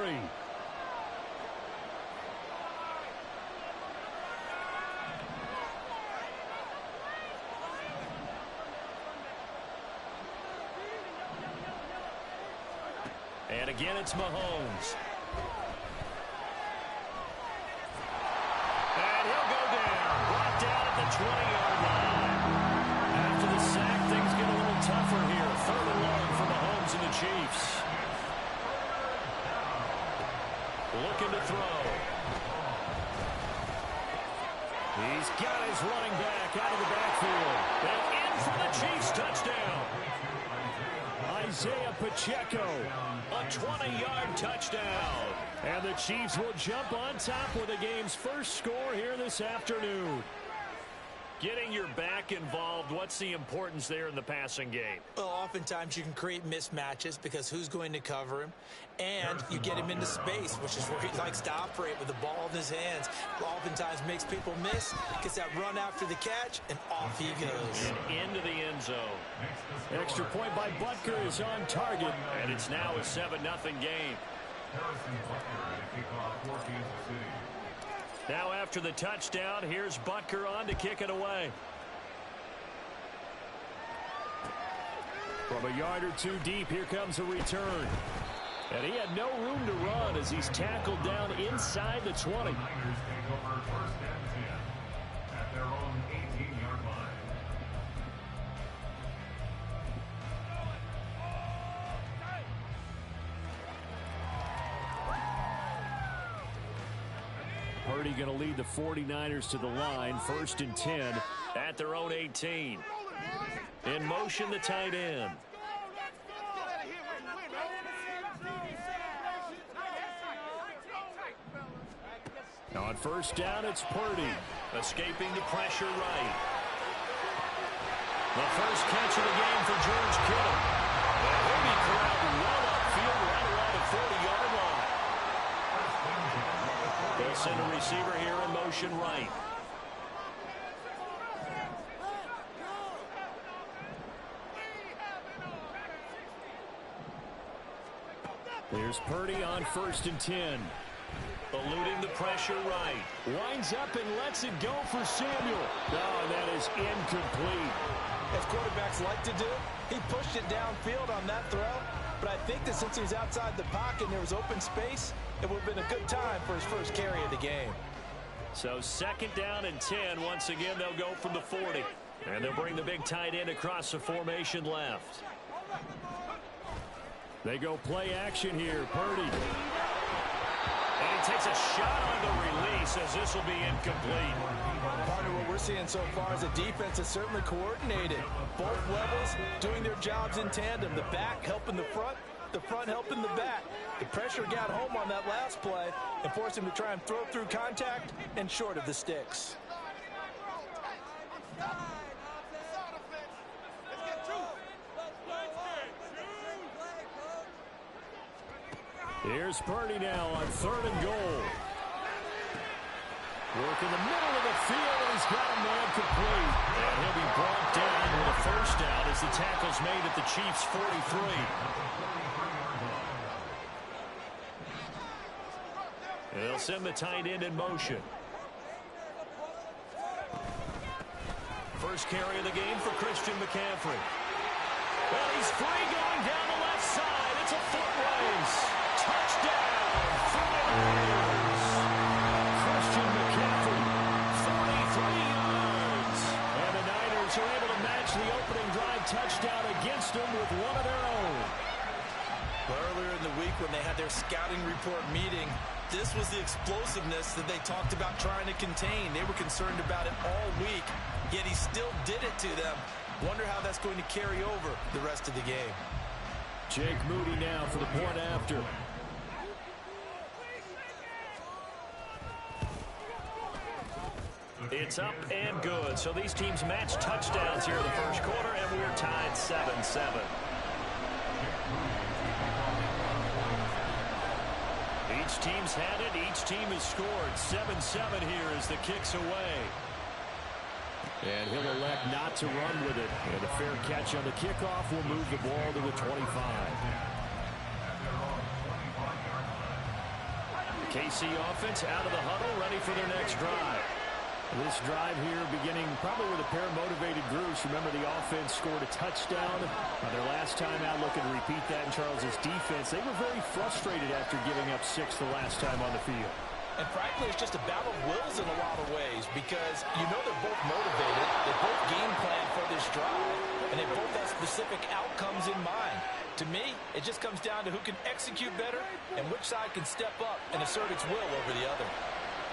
And again, it's Mahomes. And he'll go down. Brought down at the 20-yard line. After the sack, things get a little tougher here. 3rd and long for Mahomes and the Chiefs. Looking to throw. He's got his running back out of the backfield. And in for the Chiefs touchdown. Isaiah Pacheco. A 20-yard touchdown. And the Chiefs will jump on top with the game's first score here this afternoon. Getting your back involved, what's the importance there in the passing game? Well, oftentimes you can create mismatches because who's going to cover him? And you get him into space, which is where he likes to operate with the ball in his hands. Oftentimes makes people miss, gets that run after the catch, and off he goes. And into the end zone. Extra point by Butker is on target. And it's now a 7-0 game. Now after the touchdown, here's Butker on to kick it away. From a yard or 2 deep, here comes a return. And he had no room to run as he's tackled down inside the 20. Purdy going to lead the 49ers to the line. 1st and 10 at their own 18. In motion, the tight end. On 1st down, it's Purdy. Escaping the pressure right. The first catch of the game for George Kittle. And he'll be corralled well upfield right around the 40-yard line. They'll send a receiver here in motion right. Here's Purdy on 1st and 10. Eluding the pressure right. Winds up and lets it go for Samuel. Oh, and that is incomplete. As quarterbacks like to do, he pushed it downfield on that throw. But I think that since he was outside the pocket and there was open space, it would have been a good time for his first carry of the game. So 2nd down and 10. Once again, they'll go from the 40. And they'll bring the big tight end across the formation left. They go play action here. Purdy. And he takes a shot on the release as this will be incomplete. Part of what we're seeing so far is a defense that's certainly coordinated. Both levels doing their jobs in tandem. The back helping the front helping the back. The pressure got home on that last play and forced him to try and throw through contact and short of the sticks. Here's Purdy now on 3rd and goal. Work in the middle of the field, and he's got a man complete. And he'll be brought down with a 1st down as the tackle's made at the Chiefs' 43. And they'll send the tight end in motion. First carry of the game for Christian McCaffrey. Well, he's free going down the left side. It's a foot race. Touchdown, 49ers. Christian McCaffrey, 43 yards. And the Niners are able to match the opening drive touchdown against them with one of their own. Earlier in the week when they had their scouting report meeting, this was the explosiveness that they talked about trying to contain. They were concerned about it all week, yet he still did it to them. Wonder how that's going to carry over the rest of the game. Jake Moody now for the point after. It's up and good. So these teams match touchdowns here in the first quarter, and we're tied 7-7. Each team's had it. Each team has scored. 7-7 here as the kick's away. And he'll elect not to run with it. And a fair catch on the kickoff will move the ball to the 25. The KC offense out of the huddle, ready for their next drive. This drive here beginning probably with a pair of motivated groups. Remember, the offense scored a touchdown on their last time out. Looking to repeat that in Charles's defense. They were very frustrated after giving up 6 the last time on the field. And frankly, it's just a battle of wills in a lot of ways because you know they're both motivated. They both game plan for this drive, and they both have specific outcomes in mind. To me, it just comes down to who can execute better and which side can step up and assert its will over the other.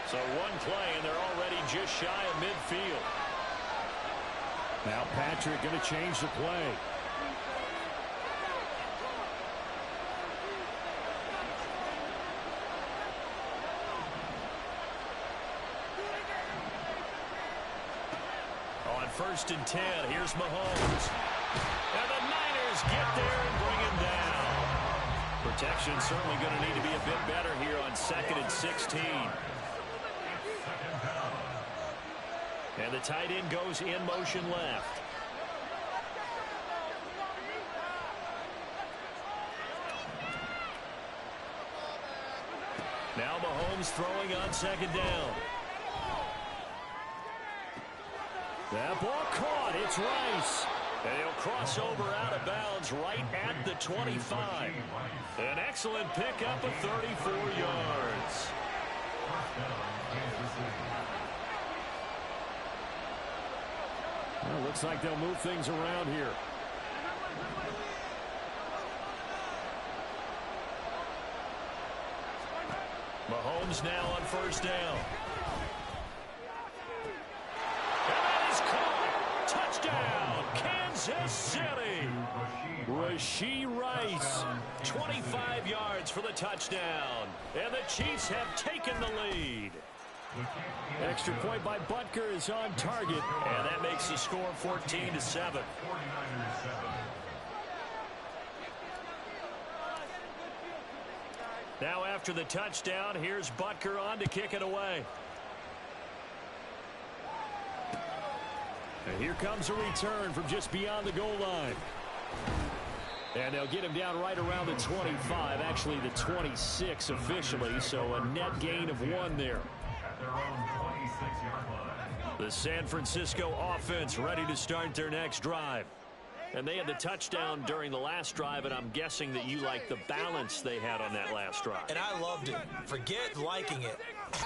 So one play, and they're already just shy of midfield. Now Patrick going to change the play. On 1st and 10, here's Mahomes. And the Niners get there and bring him down. Protection certainly going to need to be a bit better here on 2nd and 16. And the tight end goes in motion left. Now Mahomes throwing on 2nd down. That ball caught. It's Rice. And he'll cross over out of bounds right at the 25. An excellent pickup of 34 yards. Well, looks like they'll move things around here. Mahomes comes now on first down. And that is caught. Touchdown, Kansas City. Rashee Rice, 25 yards for the touchdown. And the Chiefs have taken the lead. Extra point by Butker is on target, and that makes the score 14-7. Now after the touchdown, here's Butker on to kick it away. And here comes a return from just beyond the goal line. And they'll get him down right around the 25, actually the 26 officially, so a net gain of 1 there. The San Francisco offense ready to start their next drive. And they had the touchdown during the last drive, and I'm guessing that you like the balance they had on that last drive. And I loved it. Forget liking it.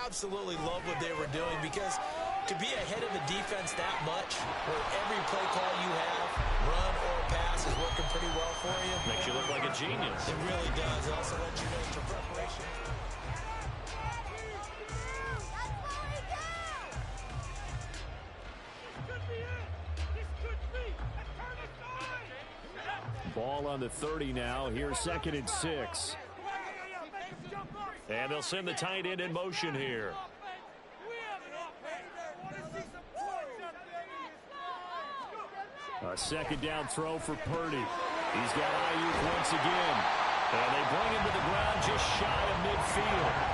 Absolutely love what they were doing, because to be ahead of the defense that much, where every play call you have, run or pass, is working pretty well for you. Makes you look like a genius. It really does. It also lets you know it's your preparation. Ball on the 30 now. Here's 2nd and 6. And they'll send the tight end in motion here. A 2nd down throw for Purdy. He's got Ayuk once again. And they bring him to the ground just shy of midfield.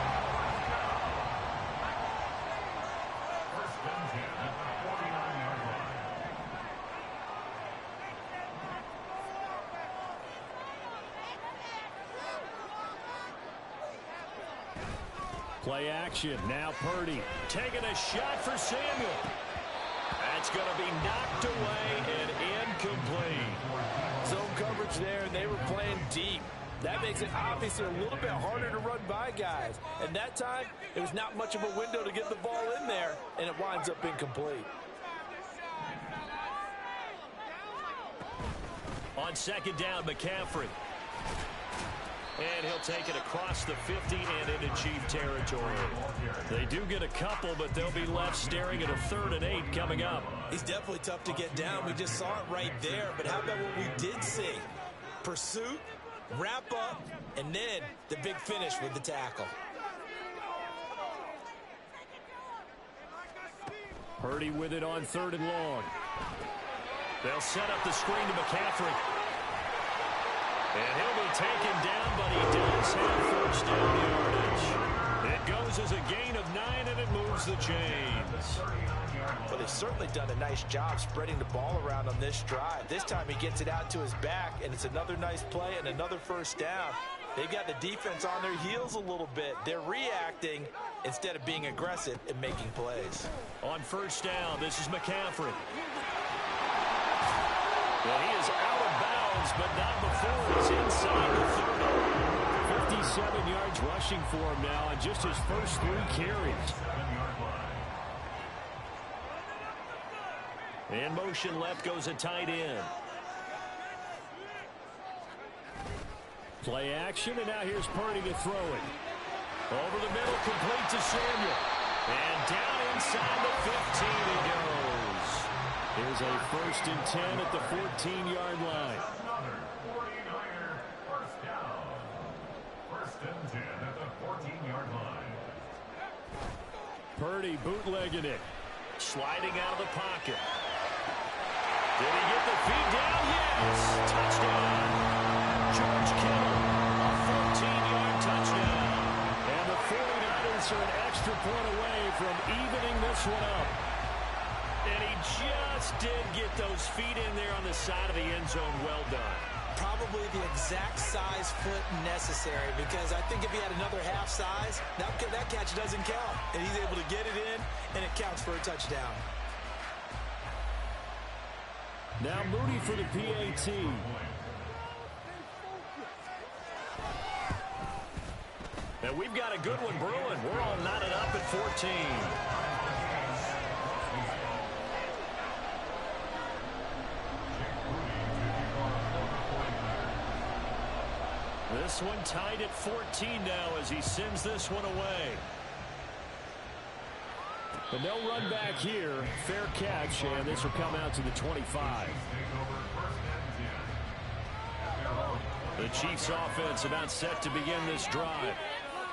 Play action. Now Purdy taking a shot for Samuel. That's going to be knocked away and incomplete. Zone coverage there, and they were playing deep. That makes it obviously a little bit harder to run by guys. And that time, it was not much of a window to get the ball in there, and it winds up incomplete. On 2nd down, McCaffrey. And he'll take it across the 50 and into Chief territory. They do get a couple, but they'll be left staring at a 3rd and 8 coming up. He's definitely tough to get down. We just saw it right there. But how about what we did see? Pursuit, wrap up, and then the big finish with the tackle. Purdy with it on 3rd and long. They'll set up the screen to McCaffrey. And he'll be taken down, but he does have 1st down yardage. It goes as a gain of 9, and it moves the chains. Well, they've certainly done a nice job spreading the ball around on this drive. This time he gets it out to his back, and it's another nice play and another 1st down. They've got the defense on their heels a little bit. They're reacting instead of being aggressive and making plays. On 1st down, this is McCaffrey. Well, he is out of bounds, but not before he's inside the 30. 57 yards rushing for him now on just his first 3 carries. In motion left goes a tight end. Play action, and now here's Purdy to throw it. Over the middle, complete to Samuel. And down inside the 15 he goes. Here's a 1st and 10 at the 14-yard line. Another 49er 1st down. 1st and 10 at the 14-yard line. Purdy bootlegging it. Sliding out of the pocket. Did he get the feed down? Yes! Touchdown! George Kittle, a 14-yard touchdown. And the 49ers are an extra point away from evening this one up. And he just did get those feet in there on the side of the end zone. Well done. Probably the exact size foot necessary, because I think if he had another half size, that catch doesn't count. And he's able to get it in, and it counts for a touchdown. Now Moody for the PAT. And we've got a good one brewing. We're all knotted up at 14. This one tied at 14 now as he sends this one away. But no run back here. Fair catch, and this will come out to the 25. The Chiefs offense about set to begin this drive.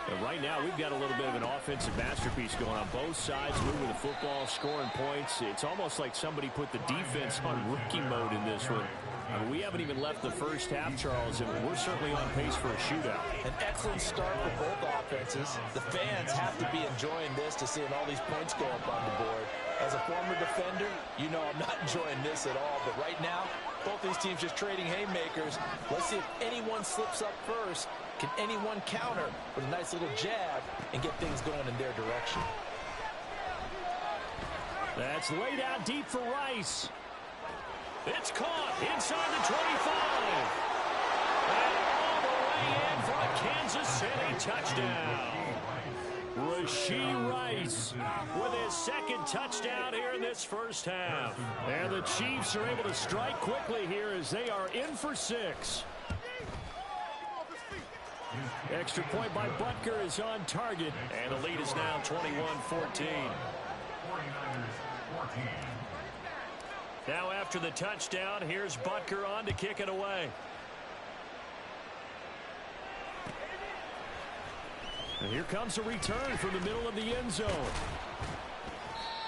But right now, we've got a little bit of an offensive masterpiece going on both sides, moving the football, scoring points. It's almost like somebody put the defense on rookie mode in this one. I mean, we haven't even left the first half, Charles, and we're certainly on pace for a shootout. An excellent start for both offenses. The fans have to be enjoying this to seeing all these points go up on the board. As a former defender, you know I'm not enjoying this at all. But right now, both these teams just trading haymakers. Let's see if anyone slips up first. Can anyone counter with a nice little jab and get things going in their direction? That's laid out deep for Rice. It's caught inside the 25. And all the way in for a Kansas City touchdown. Rashee Rice with his second touchdown here in this first half. And the Chiefs are able to strike quickly here as they are in for 6. Extra point by Butker is on target. And the lead is now 21-14. Now after the touchdown, here's Butker on to kick it away. And here comes a return from the middle of the end zone.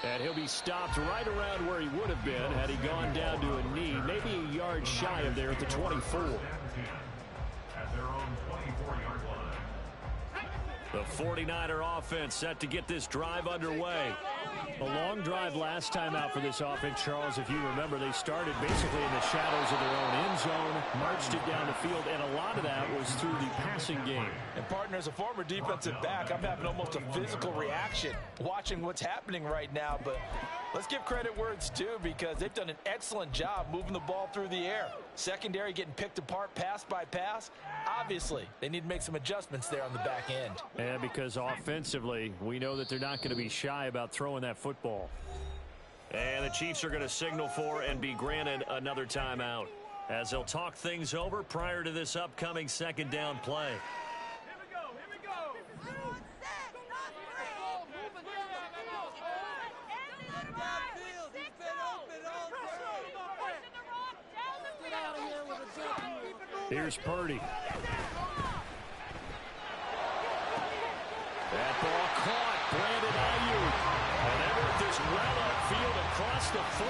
And he'll be stopped right around where he would have been had he gone down to a knee, maybe a yard shy of there at the 24. At their own 24-yard line. The 49er offense set to get this drive underway. A long drive last time out for this offense, Charles. If you remember, they started basically in the shadows of their own end zone, marched it down the field, and a lot of that was through the passing game. And partner, as a former defensive back, I'm having almost a physical reaction watching what's happening right now. But let's give credit where it's due because they've done an excellent job moving the ball through the air. Secondary getting picked apart pass by pass. Obviously, they need to make some adjustments there on the back end. And because offensively, we know that they're not going to be shy about throwing that football. And the Chiefs are going to signal for and be granted another timeout as they'll talk things over prior to this upcoming second down play. Here's Purdy. That ball caught. Brandon Ayuk. And they work this well upfield across the 45.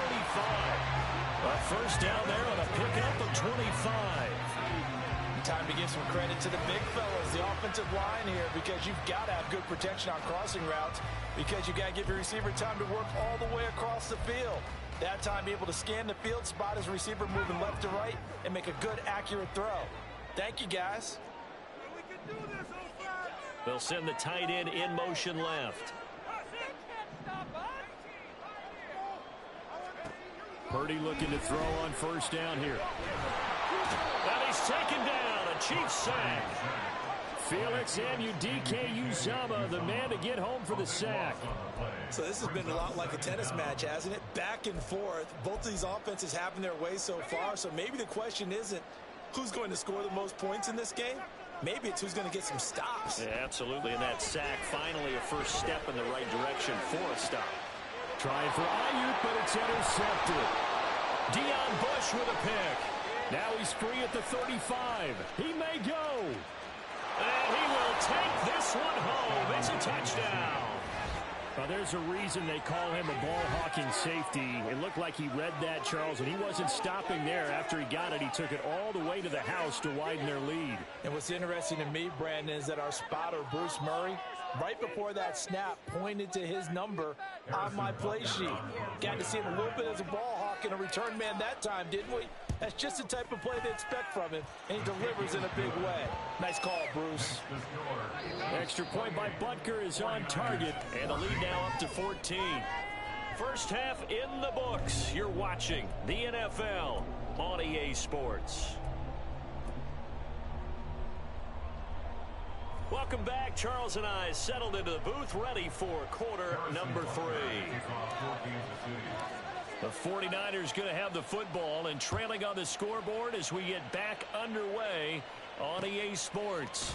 A first down there on a pickup of 25. Time to give some credit to the big fellas, the offensive line here, because you've got to have good protection on crossing routes because you've got to give your receiver time to work all the way across the field. That time, be able to scan the field, spot his receiver moving left to right, and make a good, accurate throw. Thank you, guys. They'll send the tight end in motion left. Purdy looking to throw on first down here. And he's taken down. A Chiefs sack. Felix Anudike-Uzomah, the man to get home for the sack. So this has been a lot like a tennis match, hasn't it? Back and forth. Both of these offenses having their way so far. So maybe the question isn't who's going to score the most points in this game. Maybe it's who's going to get some stops. Yeah, absolutely. And that sack, finally a first step in the right direction for a stop. Trying for Ayuk, but it's intercepted. Deion Bush with a pick. Now he's free at the 35. He may go. And he will take this one home. It's a touchdown. Well, there's a reason they call him a ball-hawking safety. It looked like he read that, Charles, and he wasn't stopping there. After he got it, he took it all the way to the house to widen their lead. And what's interesting to me, Brandon, is that our spotter, Bruce Murray, right before that snap, pointed to his number on my play sheet. Got to see him a little bit as a ball hawk and a return man that time, didn't we? That's just the type of play they expect from him, and he delivers in a big way. Nice call, Bruce. Extra point by Butker is on target, and the lead now up to 14. First half in the books. You're watching the NFL on EA Sports. Welcome back. Charles and I settled into the booth, ready for quarter number 3. The 49ers going to have the football and trailing on the scoreboard as we get back underway on EA Sports.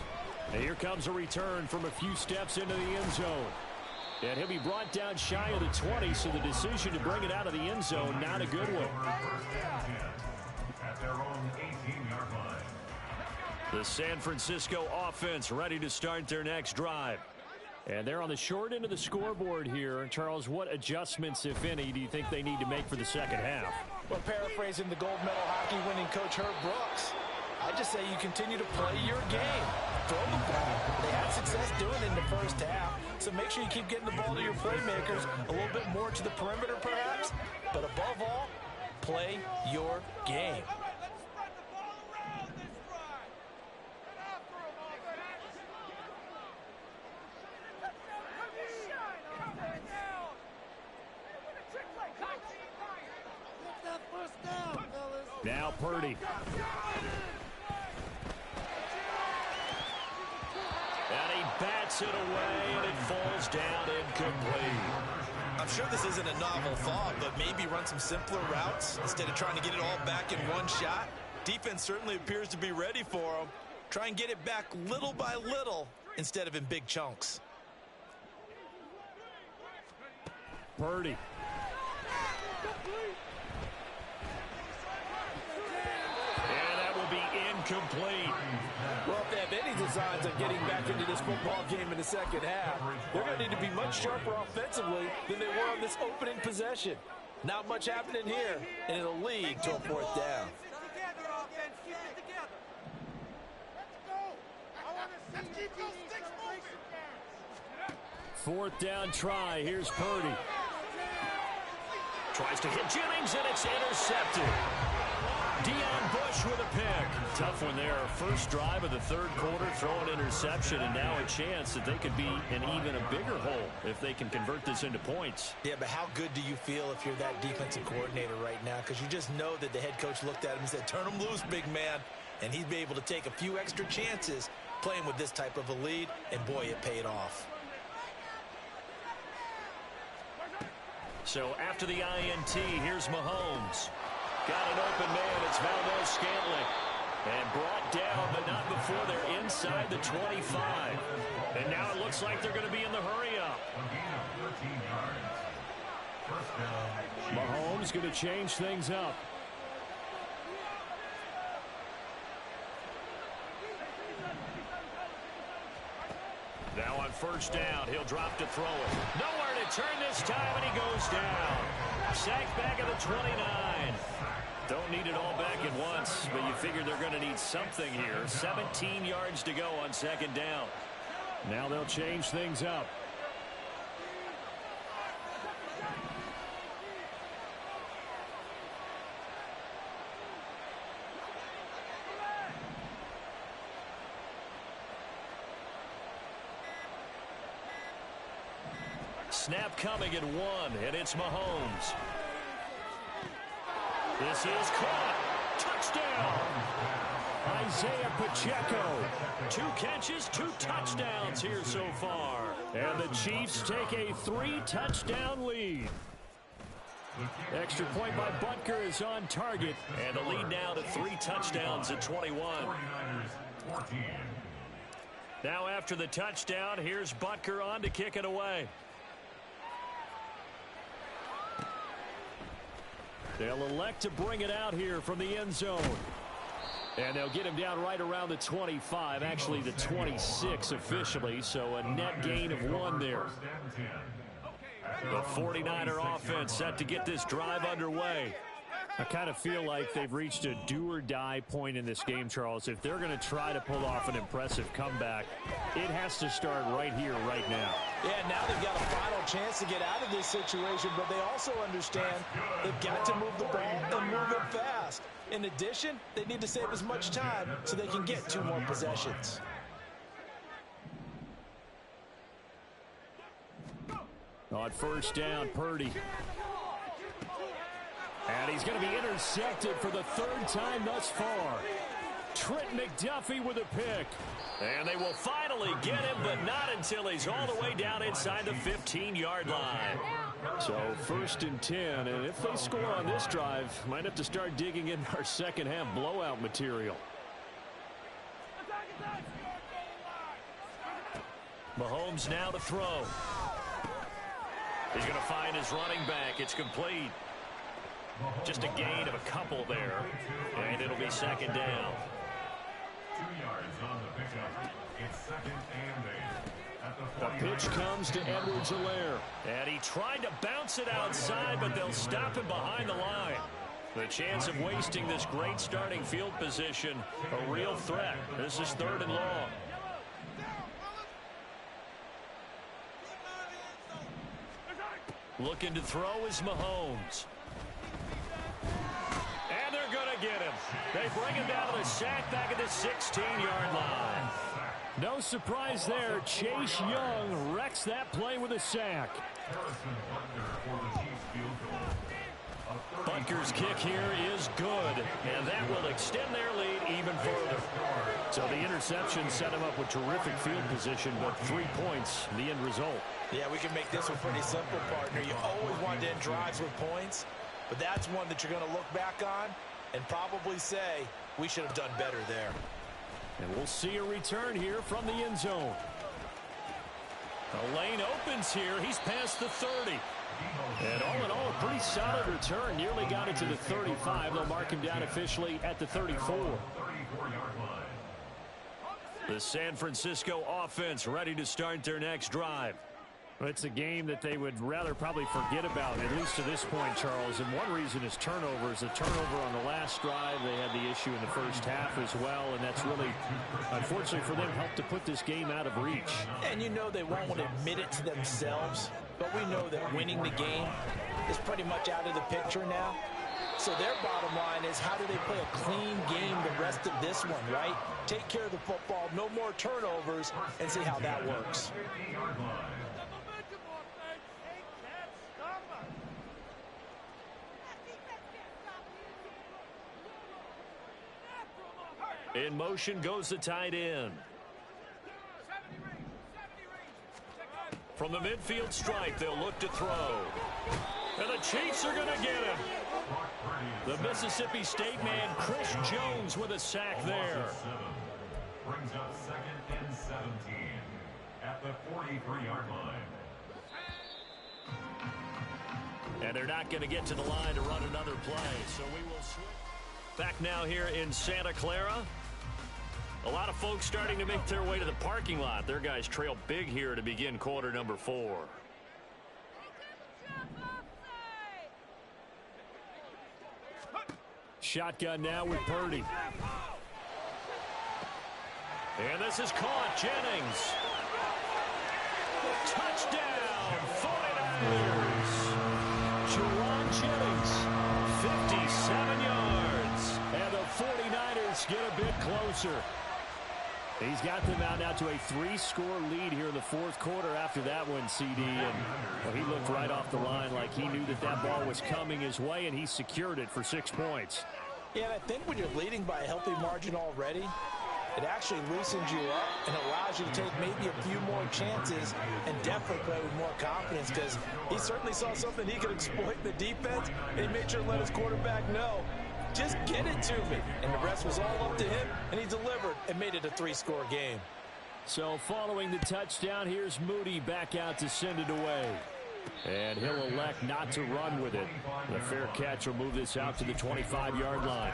And here comes a return from a few steps into the end zone. And he'll be brought down shy of the 20, so the decision to bring it out of the end zone, not a good one. At their own 18-yard line. The San Francisco offense ready to start their next drive. And they're on the short end of the scoreboard here. Charles, what adjustments, if any, do you think they need to make for the second half? Well, paraphrasing the gold medal hockey winning coach Herb Brooks, I just say you continue to play your game. Throw the ball. They had success doing it in the first half, so make sure you keep getting the ball to your playmakers, a little bit more to the perimeter perhaps, but above all, play your game. Now Purdy. And he bats it away, and it falls down incomplete. I'm sure this isn't a novel thought, but maybe run some simpler routes instead of trying to get it all back in one shot. Defense certainly appears to be ready for him. Try and get it back little by little instead of in big chunks. Purdy. Complete. Well, if they have any designs of getting back into this football game in the second half, they're going to need to be much sharper offensively than they were on this opening possession. Not much happening here, and it'll lead to a fourth down. Fourth down try. Here's Purdy. Tries to hit Jennings, and it's intercepted. Deion Bush with a pick. Tough one there. First drive of the third quarter, throw an interception, and now a chance that they could be in even a bigger hole if they can convert this into points. Yeah, but how good do you feel if you're that defensive coordinator right now? Because you just know that the head coach looked at him and said, turn him loose, big man. And he'd be able to take a few extra chances playing with this type of a lead, and boy, it paid off. So after the INT, here's Mahomes. Got an open man. It's Valdes-Scantling. And brought down, but not before they're inside the 25. And now it looks like they're going to be in the hurry-up. Mahomes going to change things up. Now on first down, he'll drop to throw it. Nowhere to turn this time, and he goes down. Sacked back at the 29. Don't need it all back at once, but you figure they're going to need something here. 17 yards to go on second down. Now they'll change things up. Snap coming at 1, and it's Mahomes. This is caught. Touchdown. Isaiah Pacheco. 2 catches, 2 touchdowns here so far. And the Chiefs take a 3-touchdown lead. Extra point by Butker is on target. And the lead now to 3 touchdowns at 21. Now after the touchdown, here's Butker on to kick it away. They'll elect to bring it out here from the end zone. And they'll get him down right around the 25, actually the 26 officially, so a net gain of 1 there. The 49er offense set to get this drive underway. I kind of feel like they've reached a do-or-die point in this game, Charles. If they're going to try to pull off an impressive comeback, it has to start right here, right now. Yeah, now they've got a final chance to get out of this situation, but they also understand they've got to move the ball and move it fast. In addition, they need to save as much time so they can get 2 more possessions. On first down, Purdy. And he's going to be intercepted for the 3rd time thus far. Trent McDuffie with a pick. And they will finally get him, but not until he's all the way down inside the 15-yard line. So 1st and 10, and if they score on this drive, might have to start digging in our second half blowout material. Mahomes now to throw. He's going to find his running back. It's complete. Just a gain of a couple there. And it'll be second down. 2 yards on the pickup. It's second and 8. At the The pitch comes to Edwards-Helaire. And he tried to bounce it outside, but they'll stop him behind the line. The chance of wasting this great starting field position, a real threat. This is 3rd and long. Looking to throw is Mahomes. And they're going to get him. They bring him down to the sack back at the 16-yard line. No surprise there. Chase Young wrecks that play with a sack. Butker's kick here is good, and that will extend their lead even further. So the interception set him up with terrific field position, but 3 points, the end result. Yeah, we can make this one pretty simple, partner. You always want to end drives with points, but that's one that you're going to look back on and probably say, we should have done better there. And we'll see a return here from the end zone. The lane opens here. He's past the 30. And all in all, a pretty solid return. Nearly got it to the 35. They'll mark him down officially at the 34. The San Francisco offense ready to start their next drive. Well, it's a game that they would rather probably forget about, at least to this point, Charles. And one reason is turnovers. The turnover on the last drive, they had the issue in the first half as well. And that's really, unfortunately for them, helped to put this game out of reach. And you know they won't want to admit it to themselves. But we know that winning the game is pretty much out of the picture now. So their bottom line is, how do they play a clean game the rest of this one, right? Take care of the football, no more turnovers, and see how that works. In motion goes the tight end. From the midfield stripe, they'll look to throw. And the Chiefs are going to get him. The Mississippi State man, Chris Jones, with a sack there. Brings up second and 17 at the 43-yard line. And they're not going to get to the line to run another play. So we will switch. Back now here in Santa Clara. A lot of folks starting to make their way to the parking lot. Their guys trail big here to begin quarter number 4. Shotgun now with Purdy. And this is caught. Jennings. Touchdown, 49ers. Jawan Jennings, 57 yards. And the 49ers get a bit closer. He's got them out now to a 3-score lead here in the 4th quarter after that one, CD. And well, he looked right off the line like he knew that that ball was coming his way, and he secured it for 6 points. Yeah, and I think when you're leading by a healthy margin already, it actually loosens you up and allows you to take maybe a few more chances and definitely play with more confidence, because he certainly saw something he could exploit in the defense, and he made sure to let his quarterback know, just get it to me. And the rest was all up to him, and he delivered and made it a 3-score game. So following the touchdown, here's Moody back out to send it away. And he'll elect not to run with it. The fair catch will move this out to the 25-yard line.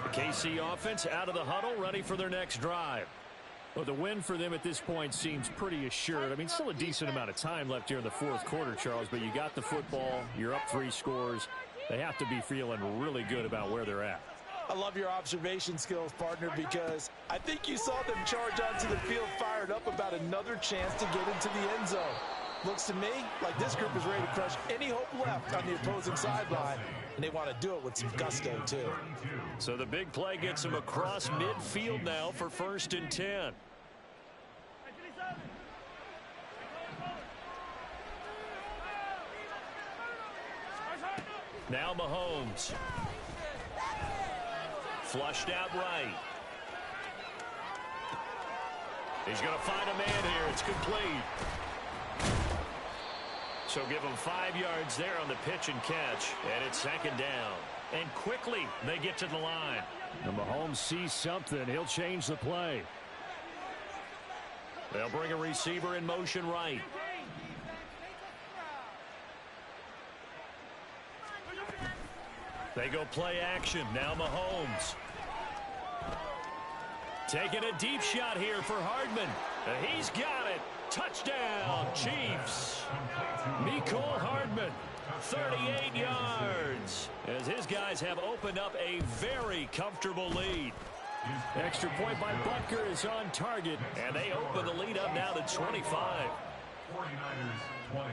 The KC offense out of the huddle, ready for their next drive. Well, the win for them at this point seems pretty assured. I mean, still a decent amount of time left here in the 4th quarter, Charles, but you got the football, you're up 3 scores. They have to be feeling really good about where they're at. I love your observation skills, partner, because I think you saw them charge onto the field fired up about another chance to get into the end zone. Looks to me like this group is ready to crush any hope left on the opposing sideline, and they want to do it with some gusto, too. So the big play gets them across midfield now for 1st and 10. Now Mahomes. Flushed out right. He's going to find a man here. It's complete. So give him 5 yards there on the pitch and catch. And it's 2nd down. And quickly they get to the line. And Mahomes sees something. He'll change the play. They'll bring a receiver in motion right. They go play action. Now Mahomes. Taking a deep shot here for Hardman. He's got it. Touchdown, Chiefs. Mecole Hardman, 38 yards. As his guys have opened up a very comfortable lead. Extra point by Butker is on target. And they open the lead up now to 25. 49ers 20.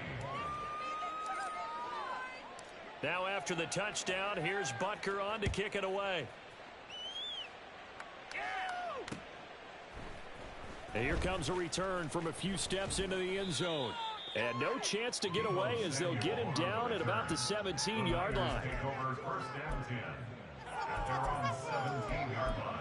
Now after the touchdown, here's Butker on to kick it away. And here comes a return from a few steps into the end zone. And no chance to get away as they'll get him down at about the 17-yard line. Take over first down 10 at their own 17-yard line.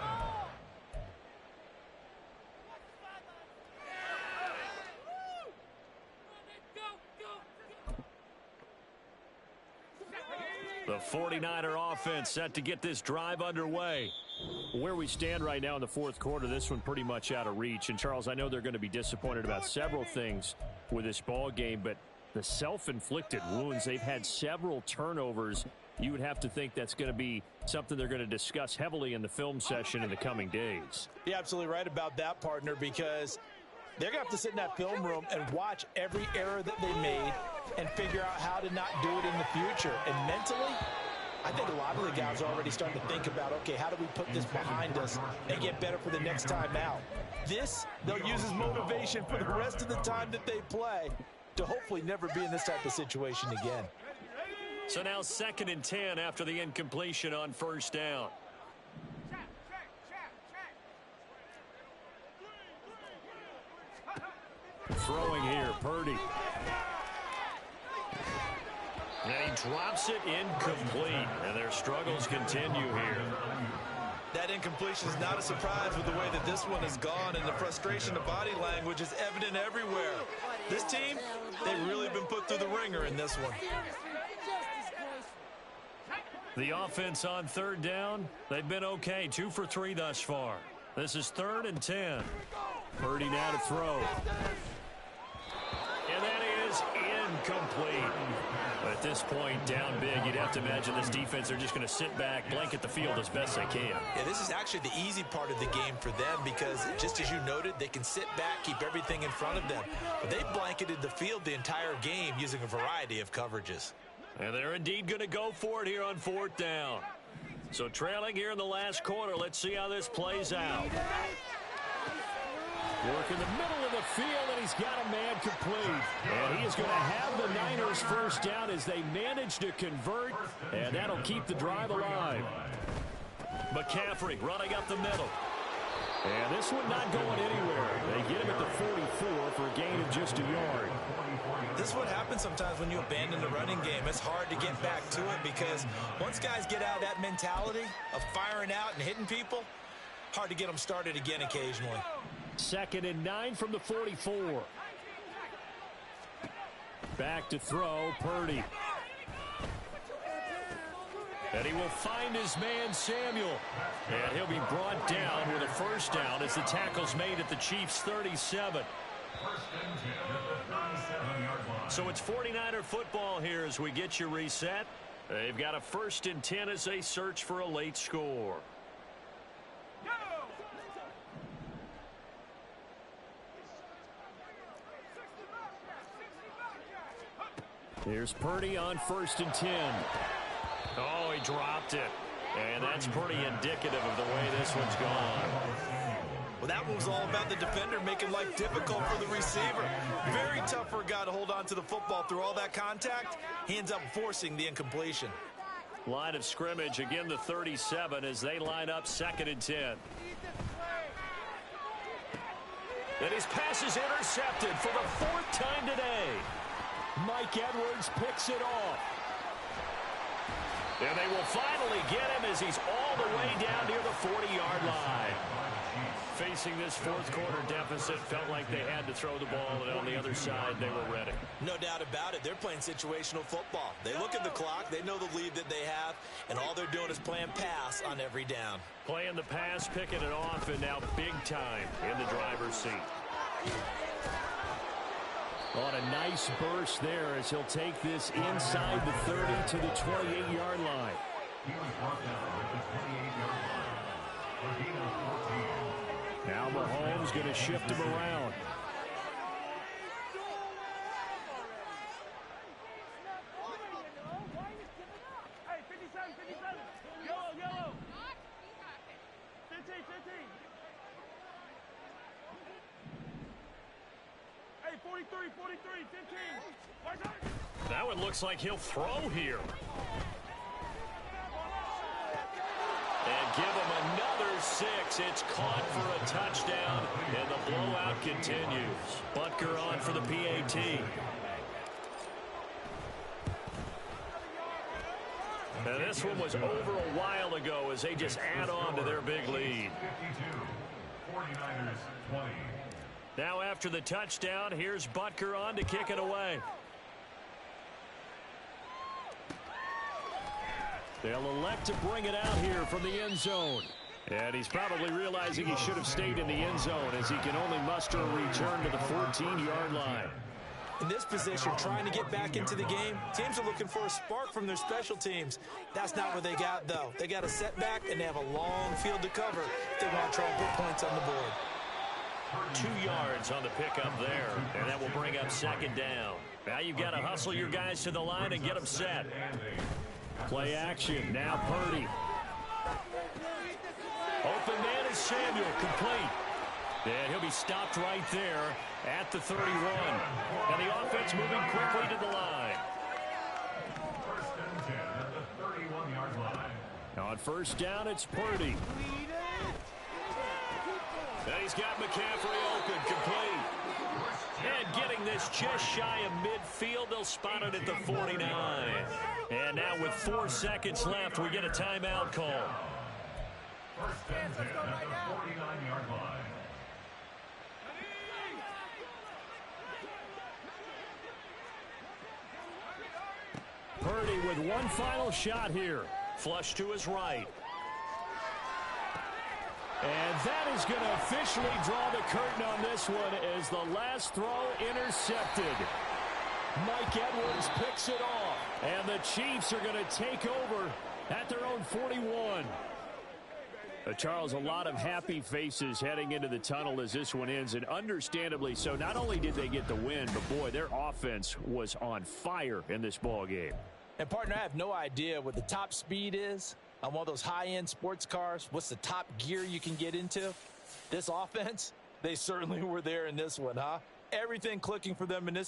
The 49er offense set to get this drive underway. Where we stand right now in the fourth quarter, this one pretty much out of reach. And, Charles, I know they're going to be disappointed about several things with this ball game, but the self-inflicted wounds, they've had several turnovers. You would have to think that's going to be something they're going to discuss heavily in the film session in the coming days. You're absolutely right about that, partner, because they're going to have to sit in that film room and watch every error that they made and figure out how to not do it in the future. And mentally, I think a lot of the guys are already starting to think about, okay, how do we put this behind us and get better for the next time out? This, they'll use as motivation for the rest of the time that they play to hopefully never be in this type of situation again. So now 2nd and 10 after the incompletion on first down. Throwing here, Purdy. And he drops it incomplete. And their struggles continue here. That incompletion is not a surprise with the way that this one has gone, and the frustration of body language is evident everywhere. This team, they've really been put through the ringer in this one. The offense on third down, they've been okay. 2 for 3 thus far. This is 3rd and 10. Purdy now to throw. And that is incomplete. But at this point, down big, you'd have to imagine this defense, they're just going to sit back, blanket the field as best they can. Yeah, this is actually the easy part of the game for them because, just as you noted, they can sit back, keep everything in front of them. But they blanketed the field the entire game using a variety of coverages. And they're indeed going to go for it here on 4th down. So trailing here in the last quarter, let's see how this plays out. Work in the middle of the field, and he's got a man complete. And he is going to have the Niners first down as they manage to convert, and that'll keep the drive alive. McCaffrey running up the middle. And this one not going anywhere. They get him at the 44 for a gain of just a yard. This is what happens sometimes when you abandon the running game. It's hard to get back to it because once guys get out of that mentality of firing out and hitting people, hard to get them started again occasionally. 2nd and 9 from the 44. Back to throw, Purdy. And he will find his man, Samuel. And he'll be brought down with a first down as the tackle's made at the Chiefs' 37. So it's 49er football here as we get you reset. They've got a 1st and 10 as they search for a late score. Here's Purdy on 1st and 10. Oh, he dropped it. And that's pretty indicative of the way this one's gone. Well, that one was all about the defender making life difficult for the receiver. Very tough for a guy to hold on to the football through all that contact. He ends up forcing the incompletion. Line of scrimmage, again the 37 as they line up 2nd and 10. And his pass is intercepted for the 4th time today. Mike Edwards picks it off. And they will finally get him as he's all the way down near the 40-yard line. Facing this 4th quarter deficit, felt like they had to throw the ball, and on the other side, they were ready. No doubt about it. They're playing situational football. They look at the clock, they know the lead that they have, and all they're doing is playing pass on every down. Playing the pass, picking it off, and now big time in the driver's seat. On a nice burst there as he'll take this inside the 30 to the 28-yard line. He was brought down at the 28-yard line. A gain of 14. Now Mahomes going to shift him around. Hey, 57, 57. Yellow, yellow. 15, 15. Hey, 43, 43, 15. Watch out. That one looks like he'll throw here. And give him another 6. It's caught for a touchdown, and the blowout continues. Butker on for the PAT. And this one was over a while ago as they just add on to their big lead. 52. 49ers 20. Now after the touchdown, here's Butker on to kick it away. They'll elect to bring it out here from the end zone. And he's probably realizing he should have stayed in the end zone as he can only muster a return to the 14-yard line. In this position, trying to get back into the game, teams are looking for a spark from their special teams. That's not what they got, though. They got a setback, and they have a long field to cover if they want to try and put points on the board. 2 yards on the pickup there, and that will bring up second down. Now you've got to hustle your guys to the line and get them set. Play action, now Purdy. Open man is Samuel, complete. And he'll be stopped right there at the 31. And the offense moving quickly to the line. First and 10 at the 31-yard line. On first down, it's Purdy. And he's got McCaffrey open, complete. And getting this just shy of midfield, they'll spot it at the 49. And now with 4 seconds left, we get a timeout call. First and 10 at the 49-yard line. Purdy with one final shot here. Flush to his right. And that is going to officially draw the curtain on this one as the last throw intercepted. Mike Edwards picks it off. And the Chiefs are going to take over at their own 41. Charles, a lot of happy faces heading into the tunnel as this one ends, and understandably so. Not only did they get the win, but boy, their offense was on fire in this ball game. And, partner, I have no idea what the top speed is on one of those high-end sports cars. What's the top gear you can get into? This offense, they certainly were there in this one, huh? Everything clicking for them in this